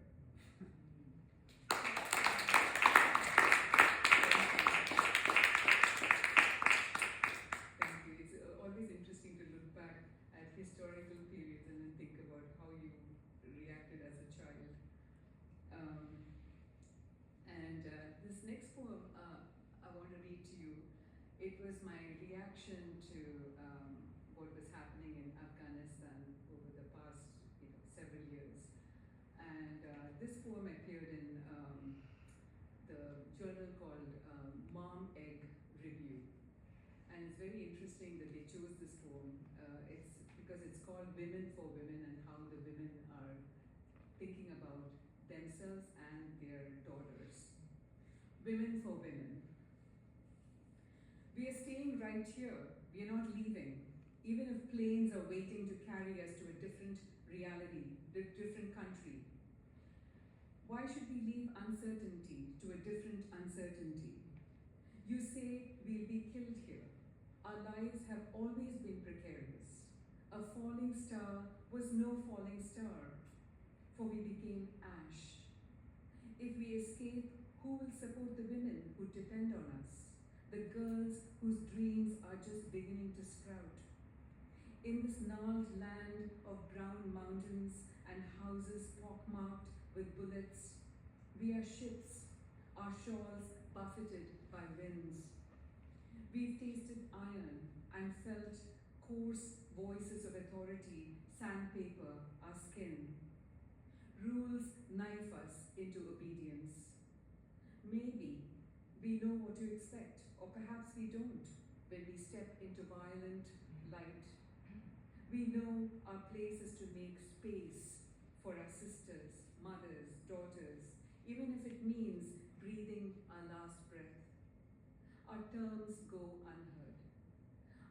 Thank you. It's always interesting to look back at historical periods and then think about how you reacted as a child. This next poem I want to read to you. It was my reaction to what was happening in Afghanistan over the past several years. And this poem appeared in the journal called Mom Egg Review. And it's very interesting that they chose this poem. It's because it's called Women for Women, and how the women are thinking about themselves and their daughters. Women for Women. We are staying right here. We are not leaving. Even if planes are waiting to carry us to a different reality, a different country. Why should we leave uncertainty to a different uncertainty? You say we'll be killed here. Our lives have always been precarious. A falling star was no falling star, for we became ash. If we escape, who will support the women who depend on us? The girls whose dreams are just beginning to sprout. In this gnarled land of brown mountains and houses pockmarked with bullets, we are ships, our shawls buffeted by winds. We've tasted iron and felt coarse voices of authority sandpaper our skin. Rules knife us into obedience. Maybe we know what to expect, or perhaps we don't, when we step into violent light. We know our place is to make space for our sisters, mothers, daughters, even if it means breathing our last breath. Our terms go unheard.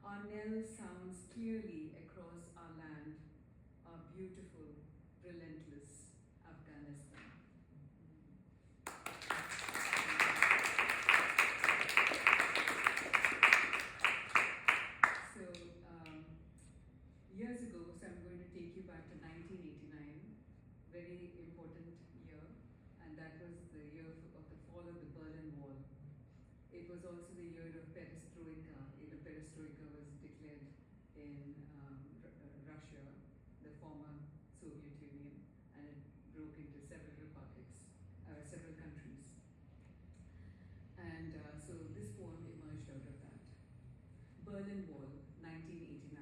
Our knell sounds clearly across our land, our beautiful, relentless Afghanistan. Years ago, so I'm going to take you back to 1989, very important year, and that was the year of the fall of the Berlin Wall. It was also the year of perestroika. Perestroika was declared in Russia, the former Soviet Union, and it broke into several republics, several countries. And so this poem emerged out of that. Berlin Wall, 1989.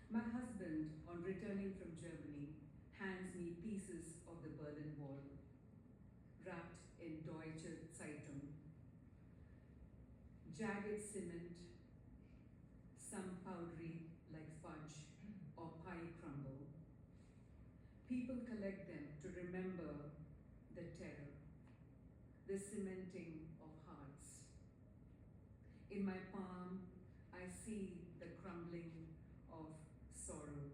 My husband, on returning from Germany, hands me pieces of the Berlin Wall, wrapped in Deutsche Zeitung. Jagged cement, some powdery like fudge or pie crumble. People collect them to remember the terror, the cementing of hearts. In my palm, I see the crumbling of sorrow,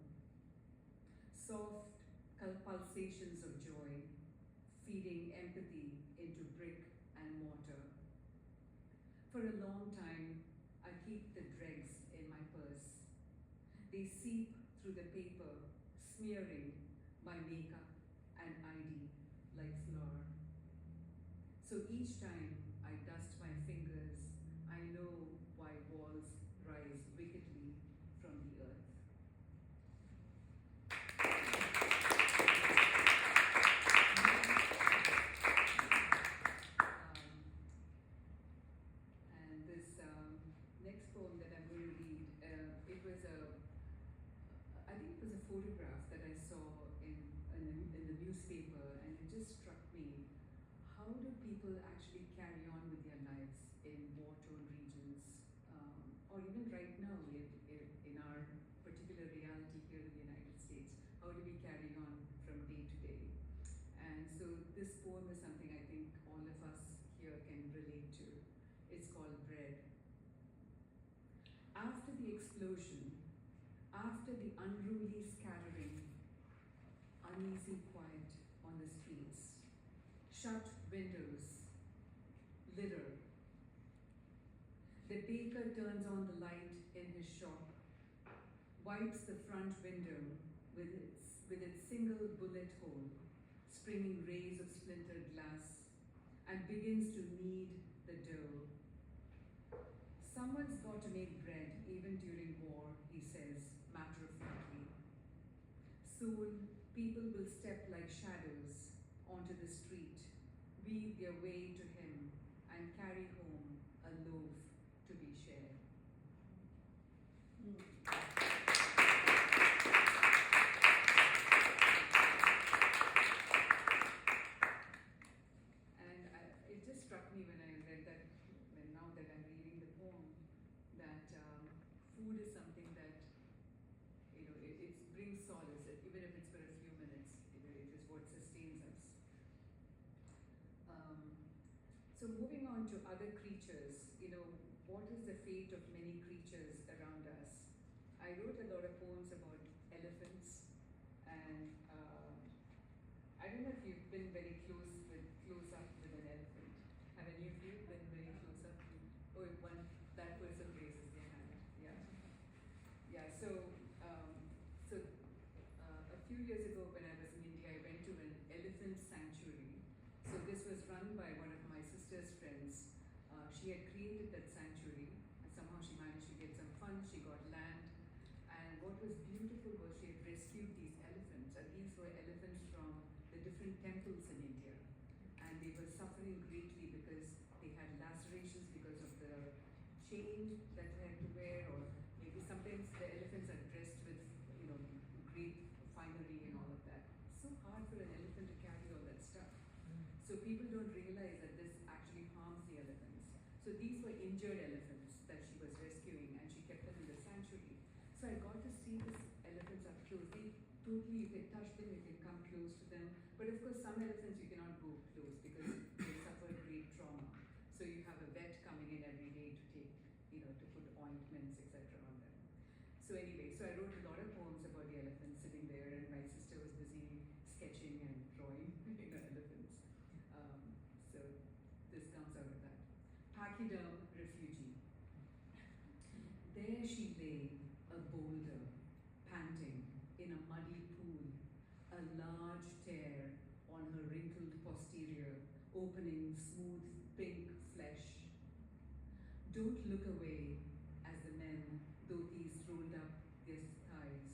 soft pulsations of joy, feeding empathy into brick and mortar. For a long time, I keep the dregs in my purse. They seep through the paper, smearing my makeup and ID like flour. So each time I dust my fingers, I know why walls rise wickedly from the earth. And this next poem that I'm going to read, I think it was a photograph that I saw in the newspaper, and it just struck me. How do people actually carry on with their lives in war-torn regions, or even right now in our particular reality here in the United States? How do we carry on from day to day? And so this poem is something I think all of us here can relate to. It's called Bread. After the explosion, after the unruly scattering, uneasy quiet on the streets. Shut windows, litter. The baker turns on the light in his shop, wipes the front window with its single bullet hole, springing rays of splintered glass, and begins to knead the dough. Someone's got to make bread even during war, he says, matter-of-factly. Soon, people will step like shadows onto the street, weave their way to him, and carry home a loaf to be shared. And it just struck me when I read that, and now that I'm reading the poem, that food is something that, it brings solace, even if it's for a few minutes. It is what sustains us. So moving on to other creatures, what is the fate of many creatures around us? I wrote a lot of poems about elephants, and I don't know if you've been very close up with an elephant. Have any of you been very close up? Oh, that person raises their hand. Yeah. So a few years ago when I was in India, I went to an elephant sanctuary. So this was run by one of my sister's friends. She had created that sanctuary, and somehow she managed to get some funds, she got land, and what was beautiful was she had rescued these elephants, and these were elephants from the different temples in India, and they were suffering greatly because they had lacerations because of the chain that they had to wear, or maybe sometimes the elephants are dressed with, great finery and all of that. It's so hard for an elephant to carry all that stuff. So people don't realize that this actually harms the elephants. So these were injured elephants that she was rescuing, and she kept them in the sanctuary. So I got to see these elephants up close. You can touch them, you can come close to them. But of course, some elephants you cannot go close because they suffer great trauma. So you have a vet coming in every day to take, to put ointments, etc. on them. So anyway, so I wrote a lot of poems about the elephants sitting there, and my sister was busy sketching and drawing elephants. So this comes out of that. Pachyderm refugee. There she lay, a boulder, panting in a muddy pool, a large tear on her wrinkled posterior, opening smooth pink flesh. Don't look away as the men, dhotis rolled up their thighs,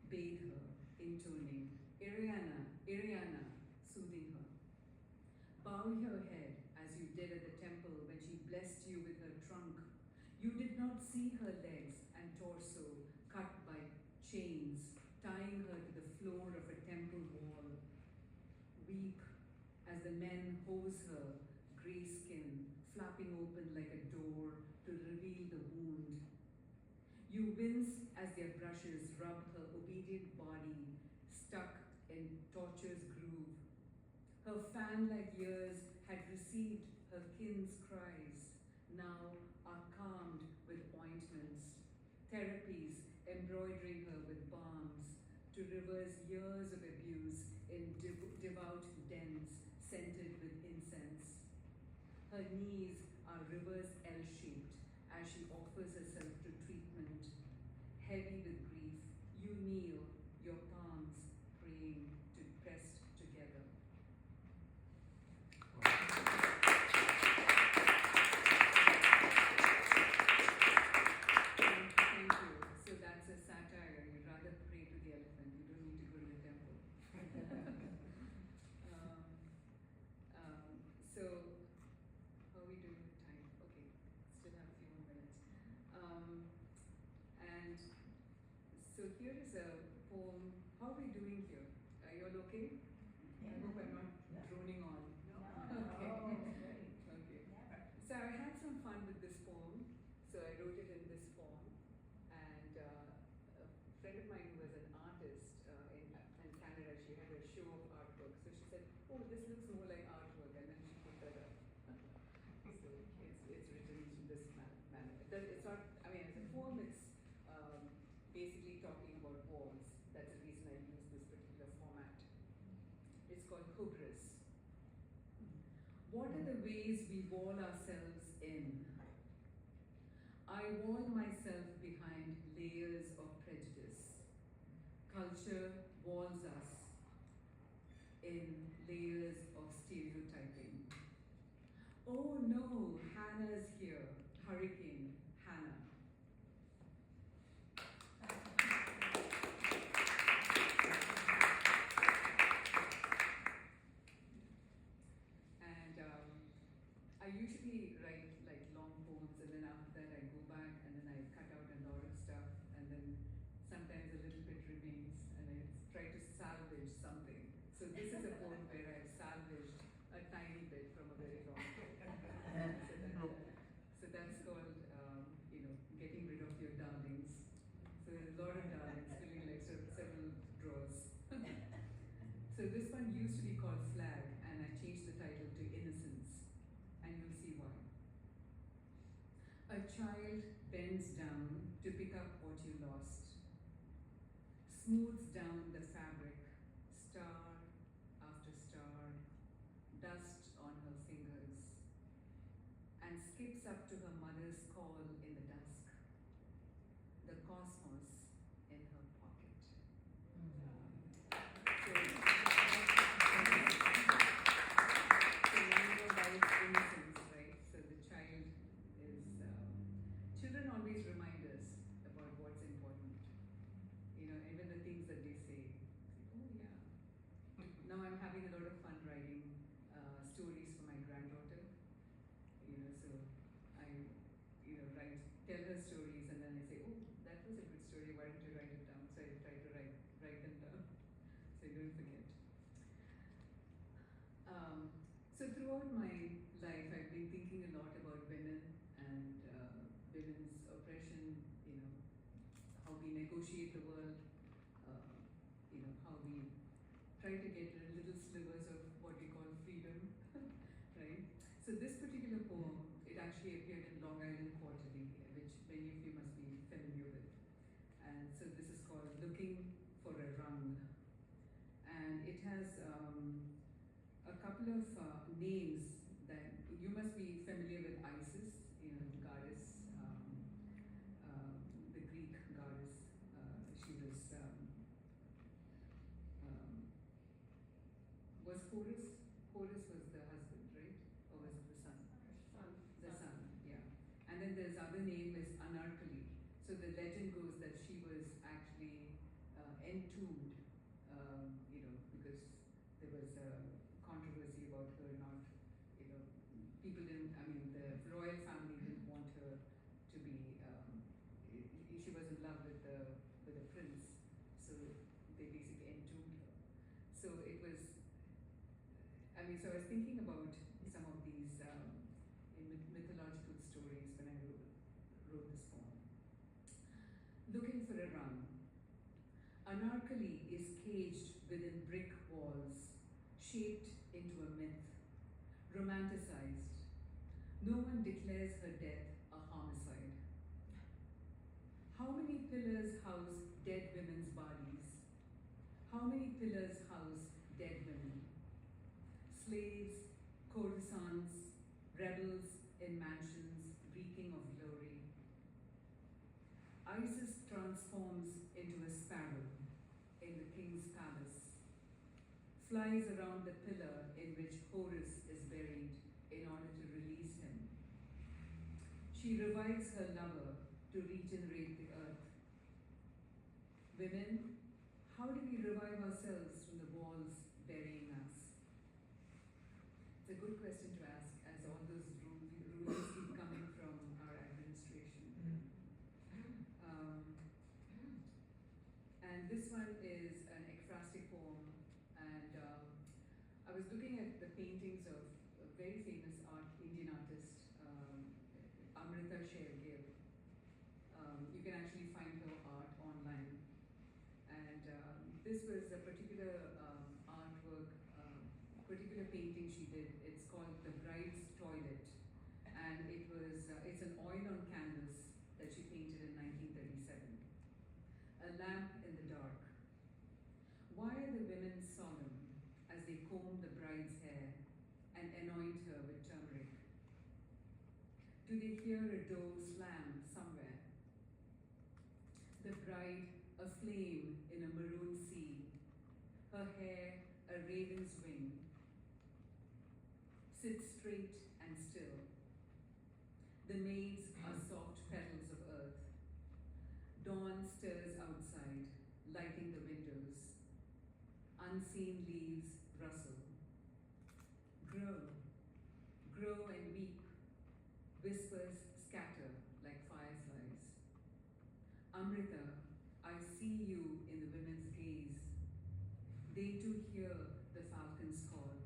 bathe her, intoning, Iriana, Iriana, soothing her. Bow your head as you did at the temple when she blessed you with her trunk. You did not see her legs and torso cut by chains, tying her to the floor of a temple wall. Weep as the men hose her, grey skin, flapping open like a door to reveal the wound. You wince as their brushes rub her obedient body, stuck in torture's groove. Her fan-like ears had received her kin's cries, now are calmed with ointments, therapies embroidering her with balms to reverse years of abuse in devout dens scented with incense. Her knees are reverse L-shaped as she offers herself to treatment. Heavy with grief, you kneel, your palms praying to pressed together. Thank you. So that's a satire. You'd rather pray to the elephant. You don't need to go to the temple. So, how are we doing with time? Okay, still have a few more minutes. And so here is a poem. How are we doing here? Are you all okay? I hope I'm not droning on. Okay. Okay. So I had some fun with this poem. So I wrote it in this form. And a friend of mine who was an artist in Canada, she had a show of artwork. So she said, oh, this looks more like artwork. And then she put that up. So it's written in this manner. It's not, I mean, as a poem, it's basically talking about wars. That's the reason I use this particular format. hubris. What are the ways we wall ourselves in? I wall myself behind layers of prejudice. Culture walls us in layers of stereotyping. Oh no, Hannah's here. Hurricane Hannah. And I usually write like long poems, and then after that I go back and then I cut out a lot of stuff, and then sometimes a little bit remains, and I try to salvage something. So this is a poem where I've salvaged a tiny bit from a very long poem. So that's called, getting rid of your darlings. So there's a lot of darlings, filling like several drawers. So this one used to be called Flag, and I changed the title to Innocence, and you'll see why. A child bends down to pick up what you lost, smooths down the fabric, star after star, dust on her fingers, and skips up to her mother's call in the dusk, the cosmos in her pocket. So innocence, right? So the child is, children always remind us about what's important. Even the things that they say, oh yeah. Now I'm having a lot of fun writing stories for my granddaughter. So I, tell her stories, and then I say, oh, that was a good story, why don't you write it down? So I try to write them down, so I don't forget. So throughout my life, I've been thinking a lot about women and women's oppression, how we negotiate the world, how we try to get little slivers of what we call freedom, right? So this particular poem, it actually appeared in Long Island Quarterly, which many of you must be familiar with. And so this is called Looking for a Rung. And it has a couple of names that you must be familiar with. Isis, the goddess, the Greek goddess. She was Horus? Horus was the husband, right? Or was it the son? The son, yeah. And then there's other name is Anarkali. So the legend goes that she was actually entombed, because there was a controversy about her not, people didn't, the royal family didn't want her to be, she was in love with the prince, so they basically entombed her. So it was, so I was thinking about some of these mythological stories when I wrote this poem. Looking for a rung. Anarkali is caged within brick walls, shaped into a myth, romanticized. No one declares her death a homicide. How many pillars house dead women's bodies? How many pillars house dead women? Slaves, courtesans, rebels in mansions reeking of glory. Isis transforms into a sparrow in the king's palace, flies around the pillar in which Horus is buried in order to release him. She revives her lover to regenerate the earth. Women, how do we revive ourselves from the walls burying us? It's a good question to ask, as all those rulers keep coming from our administration. And this one is an ekphrastic poem, and I was looking at the paintings of a very famous Indian artist, Amrita Shergill. You can actually find her art online. And this was a particular artwork, particular painting she did. It's called The Bride's Toilet, and it's an oil on canvas that she painted in 1937. A lamp in the dark. Why are the women solemn as they comb the Do they hear a door slam somewhere? The bride, aflame in a maroon sea, her hair a raven's wing, sits straight and still. The maids are soft petals of earth. Dawn stirs outside, lighting the windows. Unseen leaves rustle. Grow, grow and weep. Whispers scatter like fireflies. Amrita, I see you in the women's gaze. They too hear the falcon's call.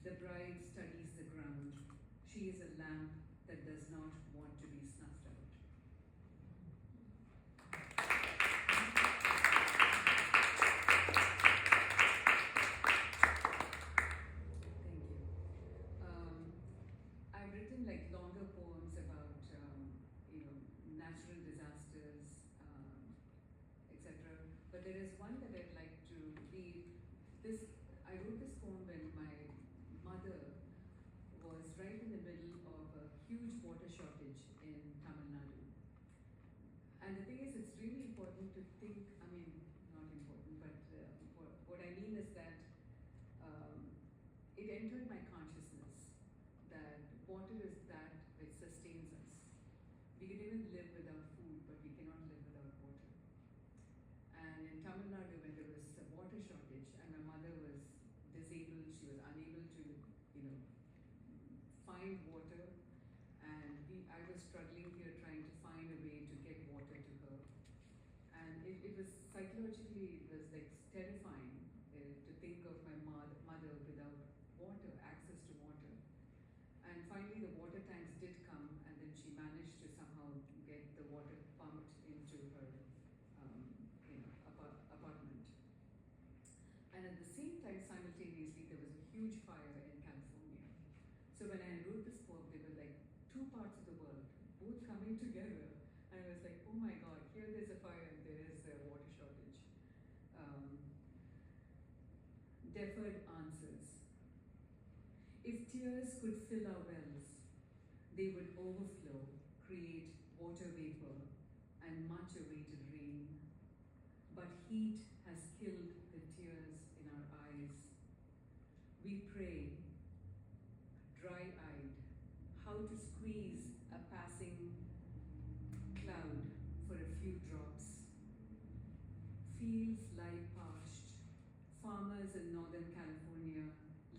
The bride studies the ground. She is a lamp that does not want to be snuffed out. Thank you. I've written like longer poems about natural disasters, etc. But there is one that I'd like to read. I wrote this poem when my mother was right in the middle of a huge water shortage in Tamil Nadu. And the thing is, it's really important to think, I mean, not important, but what I mean is that it entered my consciousness that water is that which sustains us. We can even live without food, but we cannot live without water. And in Tamil Nadu, when there was a water shortage and my mother was disabled, she was unable to, find water, and I was struggling here trying to find a way to get water to her. And it was psychologically, it was like terrifying to think of my mother without water, access to water. And finally the water tanks did come, and then she managed to somehow get the water pumped into her apartment. And at the same time, simultaneously, there was a huge fire in California. So when I wrote this poem, there were like two parts of the world, both coming together. And I was like, oh my God, here there's a fire and there is a water shortage. Deferred answers. If tears could fill our wells, they would overflow, create water vapor and much awaited rain. But heat has killed the tears in our eyes. We pray, dry-eyed, how to squeeze a passing cloud for a few drops. Fields lie parched. Farmers in Northern California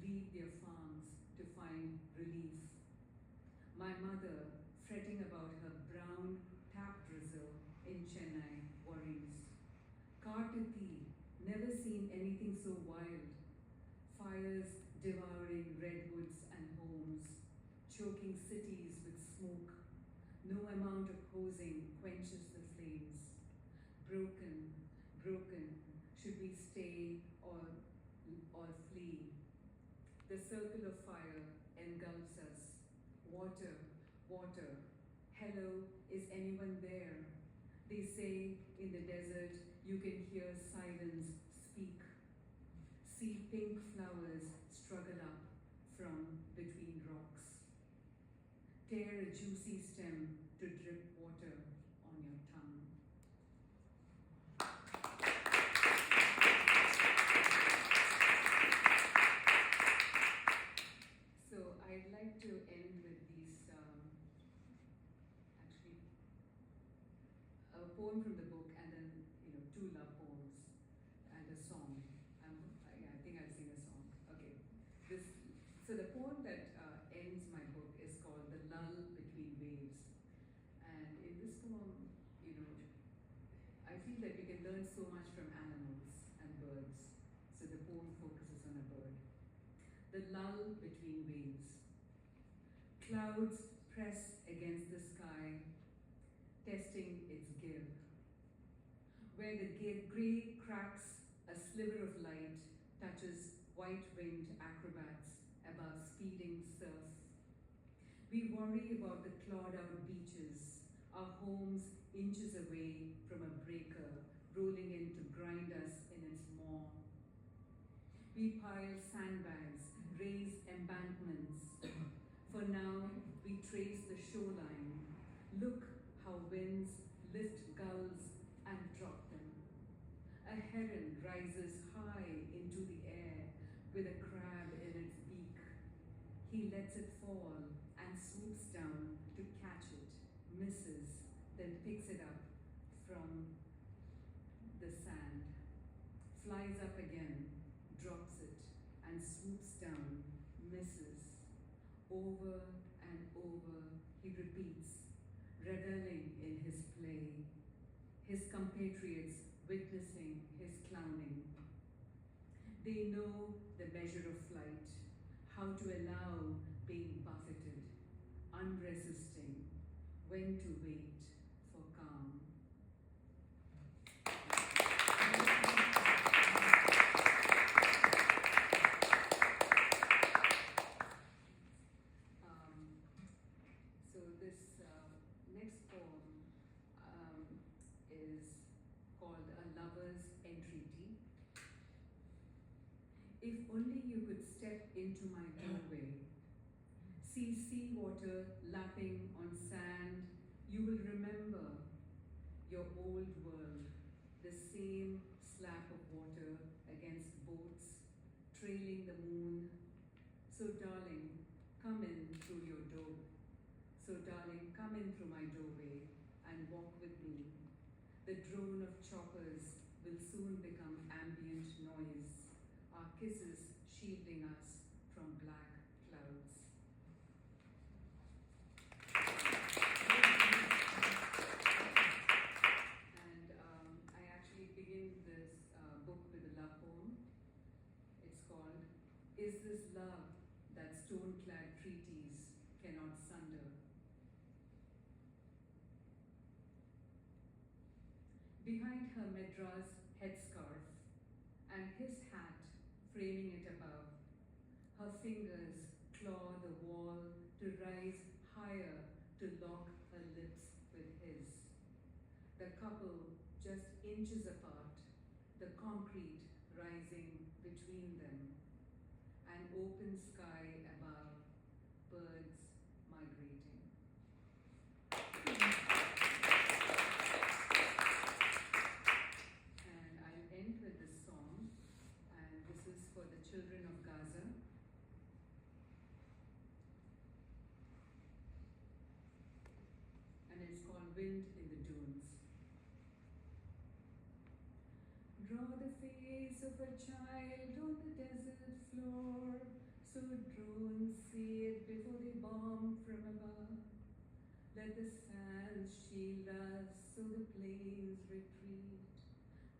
leave their farms to find relief. My mother, fretting about her brown tap drizzle in Chennai, worries. Kartati, never seen anything so wild. Fires devouring redwoods and homes, choking cities with smoke. No amount of hosing quenches the flames. Broken, broken, should we stay or flee? The circle of fire engulfs us. Water, water, hello, is anyone there? They say in the desert you can hear silence speak. See pink flowers struggle up from between rocks. Tear a juicy stem to drip water on your tongue. So I'd like to end with these, actually, a poem from the book, and then two love poems and a song. I think I'll sing a song. Okay. So the poem that ends my book is called "The Lull Between Waves," and in this poem, I feel that we can learn so much from animals and birds. So the poem focuses on a bird. The lull between waves. Clouds press against the sky, testing its give. Where the grey cracks, a sliver of light touches white-winged acrobats above speeding surf. We worry about the clawed-out beaches, our homes inches away from a breaker rolling in to grind us in its maw. We pile sandbags, raise embankments. For now, we trace the shoreline. Look how winds lift gulls and drop them. A heron rises high into the air with a crab in its beak. He lets it fall and swoops down to catch it, misses, then picks it up from the sand, flies up again, drops it, and swoops down, misses. Over and over he repeats, reveling in his play, his compatriots witnessing his clowning. They know the measure of flight, how to allow being buffeted, unresisting, when to wait for calm. So this next poem is called A Lover's Entreaty. If only you could step into my doorway, see seawater lapping on sand, you will remember your old world, the same slap of water against boats, trailing the moon. So darling, come in through your door. So darling, come in through my doorway and walk with me. The drone of choppers will soon become ambient noise, our kisses shielding us from black clouds. And I actually begin this book with a love poem. It's called, Is This Love That Stone-Clad Treaties Cannot Sunder? Behind her Madras headscarf and his hat framing it above, her fingers claw the wall to rise higher to lock her lips with his. The couple just inches apart, the concrete rising between them, an open sky above, birds migrating. And I'll end with this song, and this is for the children of Gaza. And it's called Wind in the Dunes. Draw the face of a child on the desert floor, so drones see it before they bomb from above. Let the sands shield us so the plains retreat.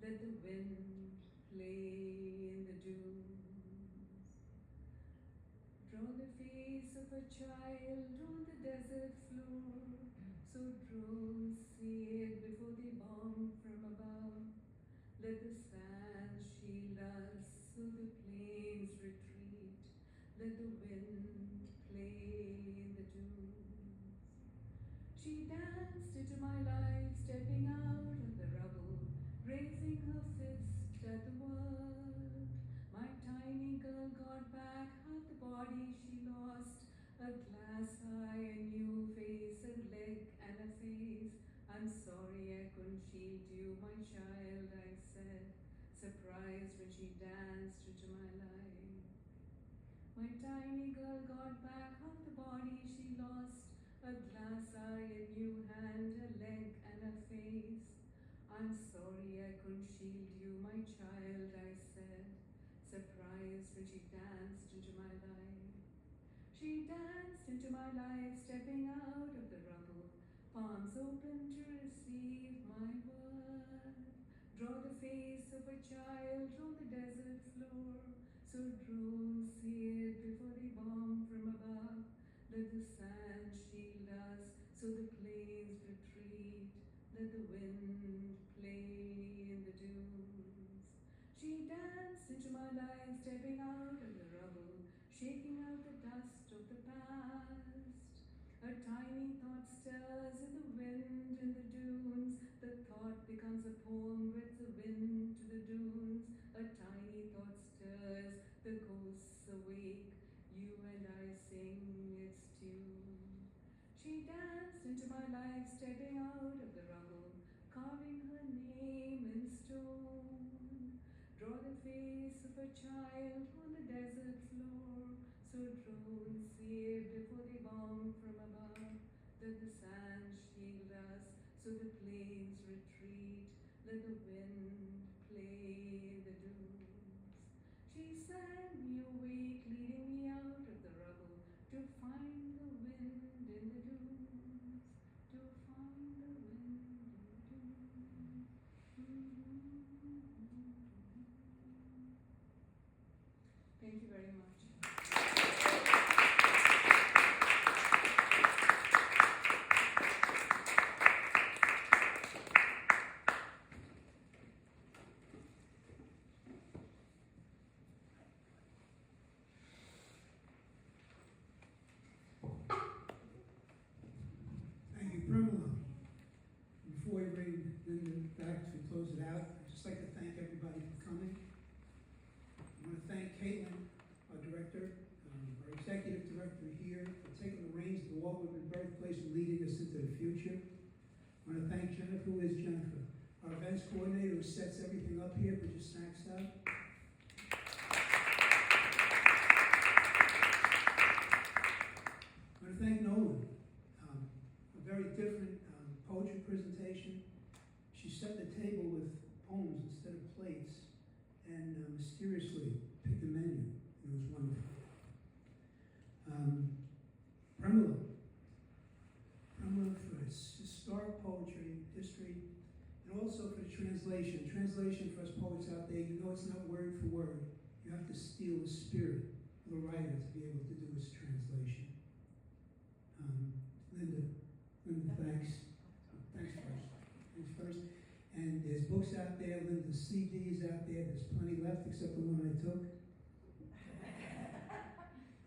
Let the wind play in the dunes. Draw the face of a child on the desert floor, so drones see it before they bomb from above. Let the sands shield us so the plains retreat. Let the wind play in the dunes. She danced into my life, stepping out of the rubble, raising her fist at the world. My tiny girl got back half the body she lost, a glass eye, a new face, a leg and a face. I'm sorry I couldn't shield you, my child, I said, surprised when she danced into my life. My tiny girl got back half the body she lost, a glass eye, a new hand, a leg and a face. I'm sorry I couldn't shield you, my child, I said, surprised when she danced into my life. She danced into my life, stepping out of the rubble, palms open to receive my word. Draw the face of a child on the desert floor, so drones see it before they bomb from above. Let the sand shield us, so the plains retreat. Let the wind play in the dunes. She danced into my life, stepping out of the rubble, shaking out the dust of the past. A tiny thought stirs in the wind in the dunes. The thought becomes a poem with the wind to the dunes. A tiny thought stirs, the ghosts awake. You and I sing its tune. face of a child on a desert floor. So drones saved before they bombed from above. Let the sand shield us, so the planes retreat. Let the wind play in the dunes. She sang me awake, leading me out of the rubble to find the wind in the dunes. To find the wind in the dunes. Thank you very much. Thank you, Pramila. Before we bring Linda back to close it out, I'd just like to thank everybody for coming. I want to thank Caitlin, our director, our executive director here, for taking the reins of the Walt Whitman Birthplace and leading us into the future. I want to thank Jennifer. Who is Jennifer? Our events coordinator who sets everything up here, put your snacks out. I want to thank Nolan. A very different poetry presentation. She set the table with poems instead of plates and mysteriously picked the menu. It was wonderful. Pramila for its historic poetry, history, and also for the translation. Translation for us poets out there, you know it's not word for word. You have to steal the spirit of the writer to be able to do his translation. Linda, thanks. Thanks first. And there's books out there, Linda's CDs out there. There's plenty left except the one I took.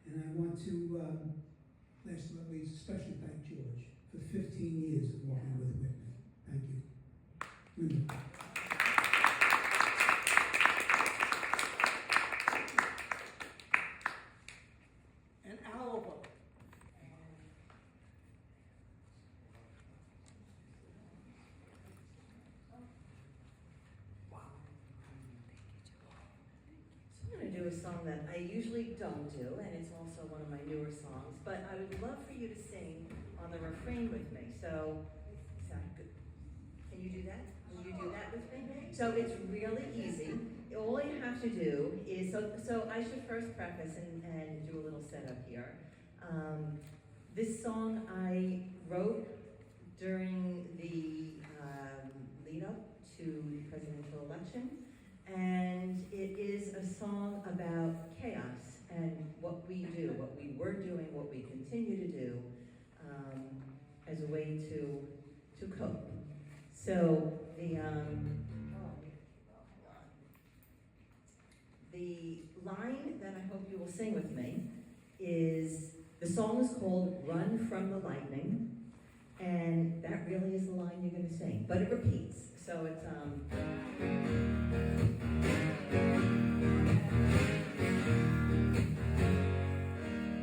And I want to, last but not least, especially thank George for 15 years of working with Whitman. Thank you. Linda. An album. So I'm going to do a song that I usually don't do, and it's also one of my newer songs, but I would love for you to sing on the refrain with me. So, sound good? Can you do that? Will you do that with me? So it's really easy. All you have to do is, so I should first preface and do a little setup here. This song I wrote during the lead up to the presidential election. And it is a song about chaos and what we do, what we were doing, what we continue to do as a way to cope. So the line that I hope you will sing with me is, the song is called Run from the Lightning, and that really is the line you're going to sing, but it repeats. So it's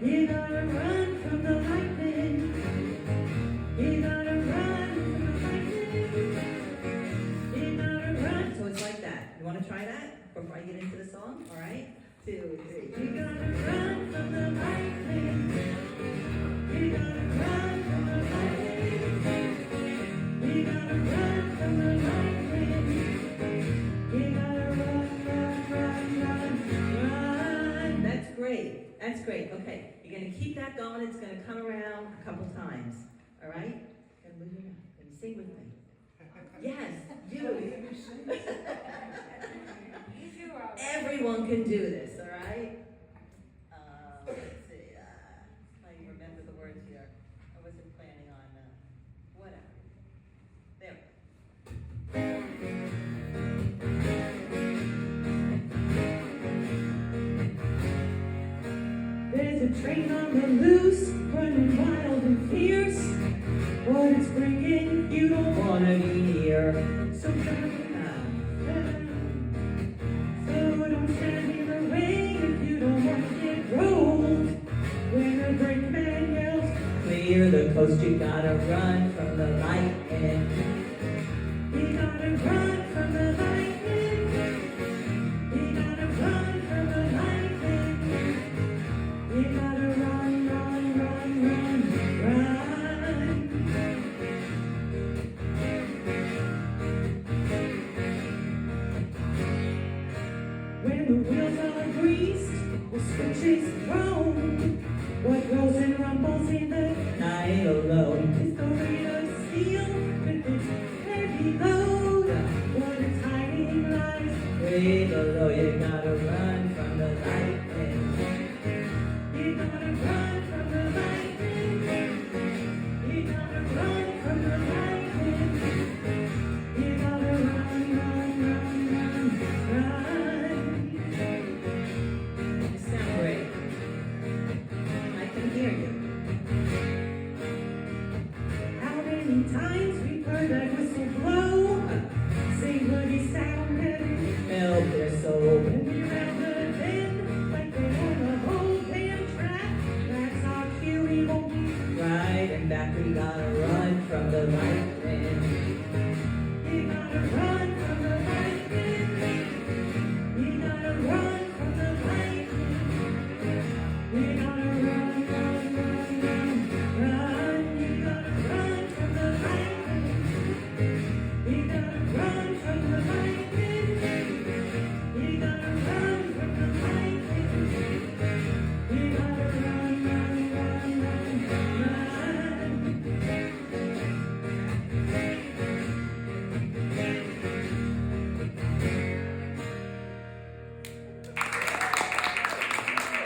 you gotta run from the lightning. You gotta run from the lightning. You gotta run. So it's like that. You want to try that before I get into the song? All right. 2, 3. You gotta run from the lightning. You gotta run from the lightning. You gotta run from the lightning. You gotta run. That's great. That's great. Okay. You're going to keep that going. It's going to come around a couple times. All right? And move it up. And sing with me. Yes, you. Everyone can do this, all right? Let's see. I remember the words here. I wasn't planning on whatever. There. There's a train on the loose, running wild and fierce. What it's bringing, you don't want to be near. So don't stand in the rain if you don't want to get rolled. When the brakeman yells, clear the coast, you gotta run from the lightning. You gotta run from the lightning. You gotta switches thrown. What grows and rumbles in the night alone is the weight of steel with its heavy load. What its hiding lies way below. You gotta run from the lightning. You gotta run from the lightning. You gotta run from the lightning. You gotta run, run, run, run, run. You sound great. I can hear you. How many times we've heard that whistle blow? Say bloody sound heavy, melt their soul. When we round the bend, like they on a whole damn track. That's our cue, we won't be right and back. We gotta run from the lightning. You gotta run from the lightning. You gotta run from the lightning. You gotta run, run, run, run, run. You gotta run from the lightning. You gotta run from the lightning. You gotta run from the lightning. You gotta run, run, run, run, run.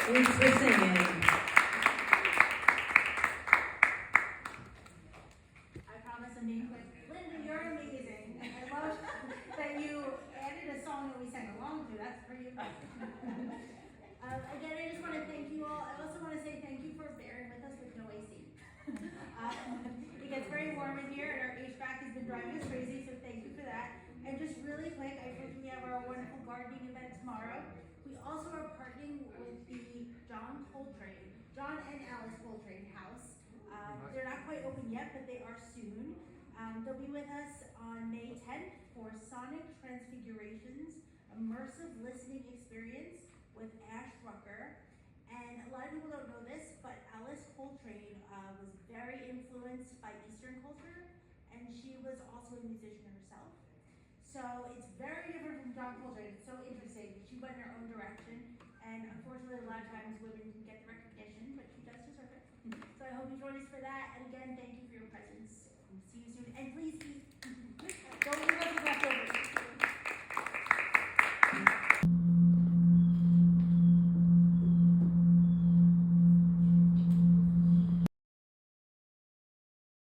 Thanks for singing. I promise I'm being quick. Linda, you're amazing. I love that you added a song that we sang along to. That's for you. Again, I just want to thank you all. I also want to say thank you for bearing with us with no AC. It gets very warm in here, and our HVAC has been driving us crazy, so thank you for that. And just really quick, I think we have our wonderful gardening event tomorrow. We also are partnering with the John and Alice Coltrane House. They're not quite open yet, but they are soon. They'll be with us on May 10th for Sonic Transfigurations, Immersive Listening Experience with Ash Rucker. And a lot of people don't know this, but Alice Coltrane was very influenced by Eastern culture, and she was also a musician herself. So it's very different from John Coltrane. It's so interesting. She went in her own direction, and unfortunately, a lot of times women didn't get the recognition, but she does deserve it. So I hope you join us for that. And again, thank you for your presence. See you soon. And please